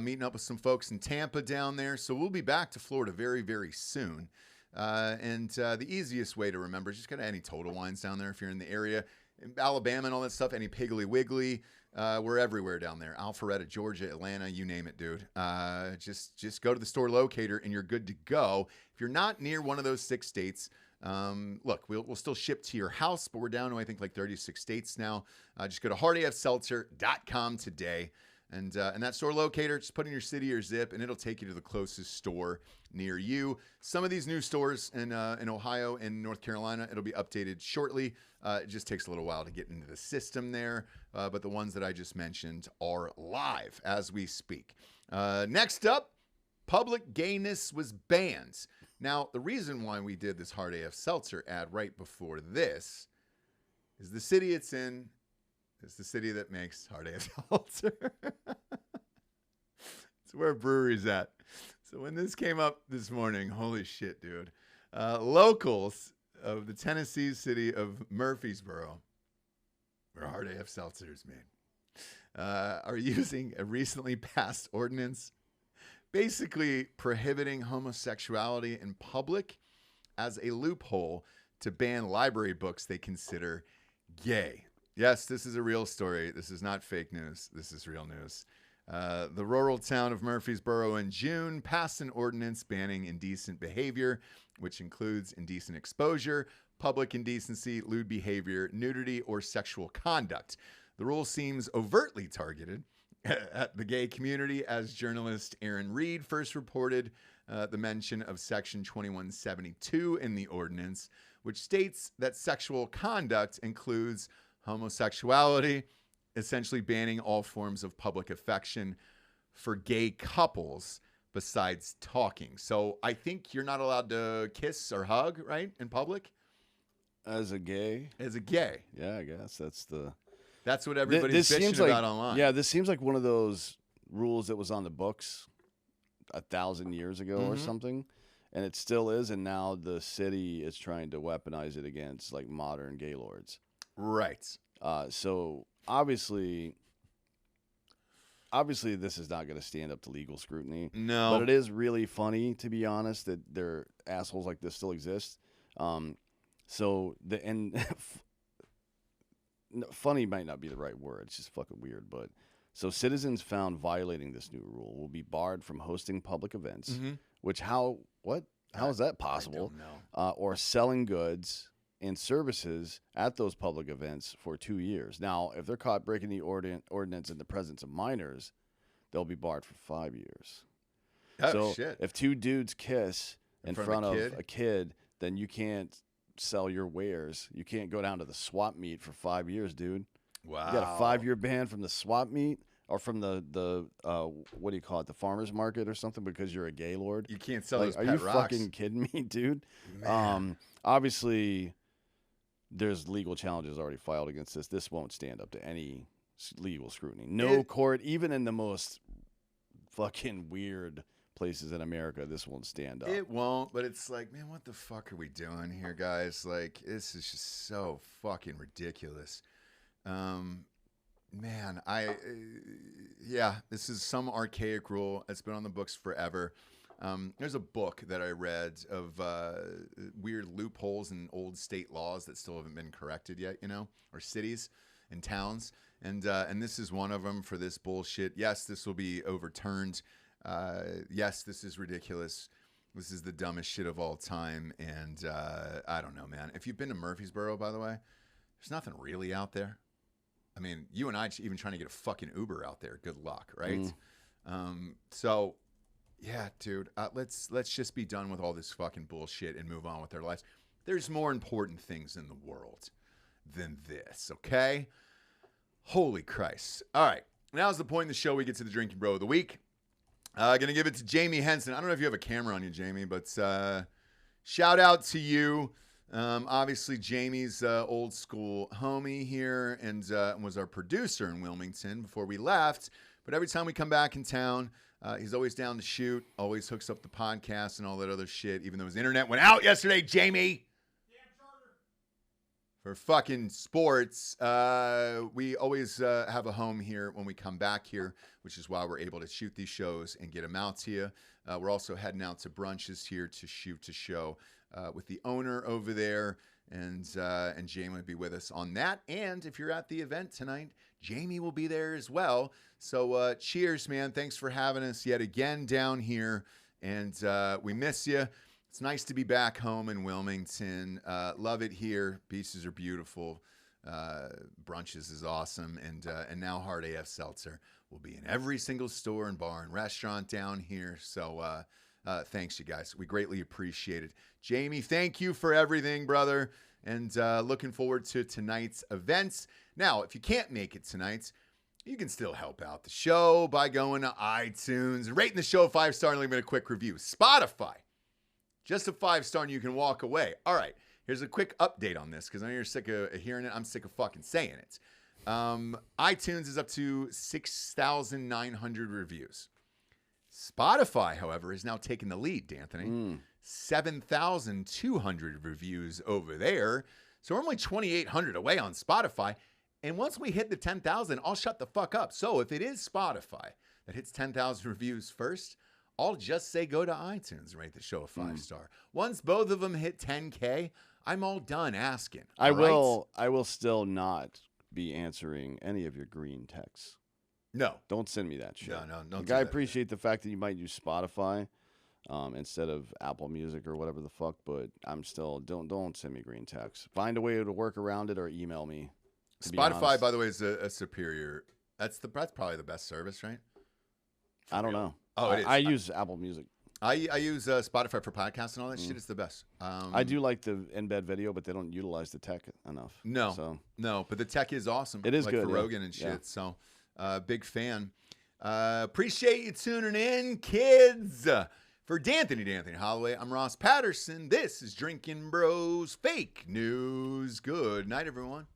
meeting up with some folks in Tampa down there. So we'll be back to Florida very, very soon. And the easiest way to remember is just go to any Total Wines down there if you're in the area. In Alabama and all that stuff, any Piggly Wiggly. We're everywhere down there. Alpharetta, Georgia, Atlanta, you name it, dude. Just go to the store locator and you're good to go. If you're not near one of those 6 states, look, we'll still ship to your house, but we're down to, I think, like 36 states now. Just go to hardafseltzer.com today. And that store locator, just put in your city or zip, and it'll take you to the closest store near you. Some of these new stores in Ohio and North Carolina, it'll be updated shortly. It just takes a little while to get into the system there. But the ones that I just mentioned are live as we speak. Next up, public gayness was banned. Now, the reason why we did this Hard AF Seltzer ad right before this is the city it's in. It's the city that makes Hard AF Seltzer. It's where a brewery's at. So when this came up this morning, holy shit, dude. Locals of the Tennessee city of Murfreesboro, where Hard AF Seltzer is made, are using a recently passed ordinance basically prohibiting homosexuality in public as a loophole to ban library books they consider gay. Yes, this is a real story. This is not fake news. This is real news. The rural town of Murfreesboro in June passed an ordinance banning indecent behavior, which includes indecent exposure, public indecency, lewd behavior, nudity, or sexual conduct. The rule seems overtly targeted at the gay community, as journalist Aaron Reed first reported the mention of Section 2172 in the ordinance, which states that sexual conduct includes homosexuality, essentially banning all forms of public affection for gay couples besides talking. So I think you're not allowed to kiss or hug, right, in public? As a gay? As a gay. Yeah, I guess that's what everybody's bitching about online. Yeah, this seems like one of those rules that was on the books 1,000 years ago or something, and it still is, and now the city is trying to weaponize it against like modern gaylords. Right. So obviously this is not going to stand up to legal scrutiny. No. But it is really funny, to be honest, that there assholes like this still exist. Funny might not be the right word. It's just fucking weird. But So citizens found violating this new rule will be barred from hosting public events, which how is that possible? I don't know. Or selling goods and services at those public events for 2 years. Now, if they're caught breaking the ordinance in the presence of minors, they'll be barred for 5 years. Oh, so shit. if two dudes kiss in front of a kid, then you can't sell your wares. You can't go down to the swap meet for 5 years, dude. Wow. You got a 5-year ban from the swap meet or from the what do you call it, the farmer's market or something because you're a gaylord. You can't sell like, those are pet you rocks. fucking kidding me, dude? Man. Obviously, there's legal challenges already filed against this. This won't stand up to any legal scrutiny. No court, even in the most fucking weird places in America, this won't stand up. It won't, but it's like, man, what the fuck are we doing here, guys? Like, this is just so fucking ridiculous. Man, this is some archaic rule that's been on the books forever. There's a book that I read of weird loopholes in old state laws that still haven't been corrected yet, or cities and towns. And this is one of them for this bullshit. Yes, this will be overturned. Yes, this is ridiculous. This is the dumbest shit of all time. And I don't know, man. If you've been to Murfreesboro, by the way, there's nothing really out there. I mean, you and I even trying to get a fucking Uber out there. Good luck, right? So, yeah, dude, let's just be done with all this fucking bullshit and move on with our lives. There's more important things in the world than this, okay? Holy Christ. All right, now's the point in the show we get to the Drinking Bro of the Week. Gonna give it to Jamie Henson. I don't know if you have a camera on you, Jamie, but shout out to you. Obviously, Jamie's old school homie here and was our producer in Wilmington before we left. But every time we come back in town, he's always down to shoot, always hooks up the podcast and all that other shit, even though his internet went out yesterday, Jamie. For fucking sports, we always have a home here when we come back here, which is why we're able to shoot these shows and get them out to you. We're also heading out to brunches here to shoot a show with the owner over there, and Jamie will be with us on that. And if you're at the event tonight, Jamie will be there as well. So cheers, man. Thanks for having us yet again down here, and we miss you. It's nice to be back home in Wilmington. Love it here. Pieces are beautiful. Brunches is awesome. And now Hard AF Seltzer will be in every single store and bar and restaurant down here. So thanks, you guys. We greatly appreciate it. Jamie, thank you for everything, brother. And looking forward to tonight's events. Now, if you can't make it tonight, you can still help out the show by going to iTunes and rating the show 5-star and leaving a quick review. Spotify. Just a 5-star and you can walk away. All right, here's a quick update on this because I know you're sick of hearing it. I'm sick of fucking saying it. iTunes is up to 6,900 reviews. Spotify, however, is now taking the lead, D'Anthony. 7,200 reviews over there. So we're only 2,800 away on Spotify. And once we hit the 10,000, I'll shut the fuck up. So if it is Spotify that hits 10,000 reviews first, I'll just say go to iTunes and rate the show a 5-star. Once both of them hit 10K, I'm all done asking. I will still not be answering any of your green texts. No. Don't send me that shit. No. Like, I appreciate the fact that you might use Spotify instead of Apple Music or whatever the fuck, but I'm still don't send me green texts. Find a way to work around it or email me. Spotify, by the way, is a superior. That's probably the best service, right? I don't know. Oh, it is. I use Apple Music. I use Spotify for podcasts and all that shit. It's the best. I do like the embed video, but they don't utilize the tech enough. No, but the tech is awesome. It is like good for yeah. Rogan and shit. Yeah. So, big fan. Appreciate you tuning in, kids. For D'Anthony Holloway, I'm Ross Patterson. This is Drinkin' Bros Fake News. Good night, everyone.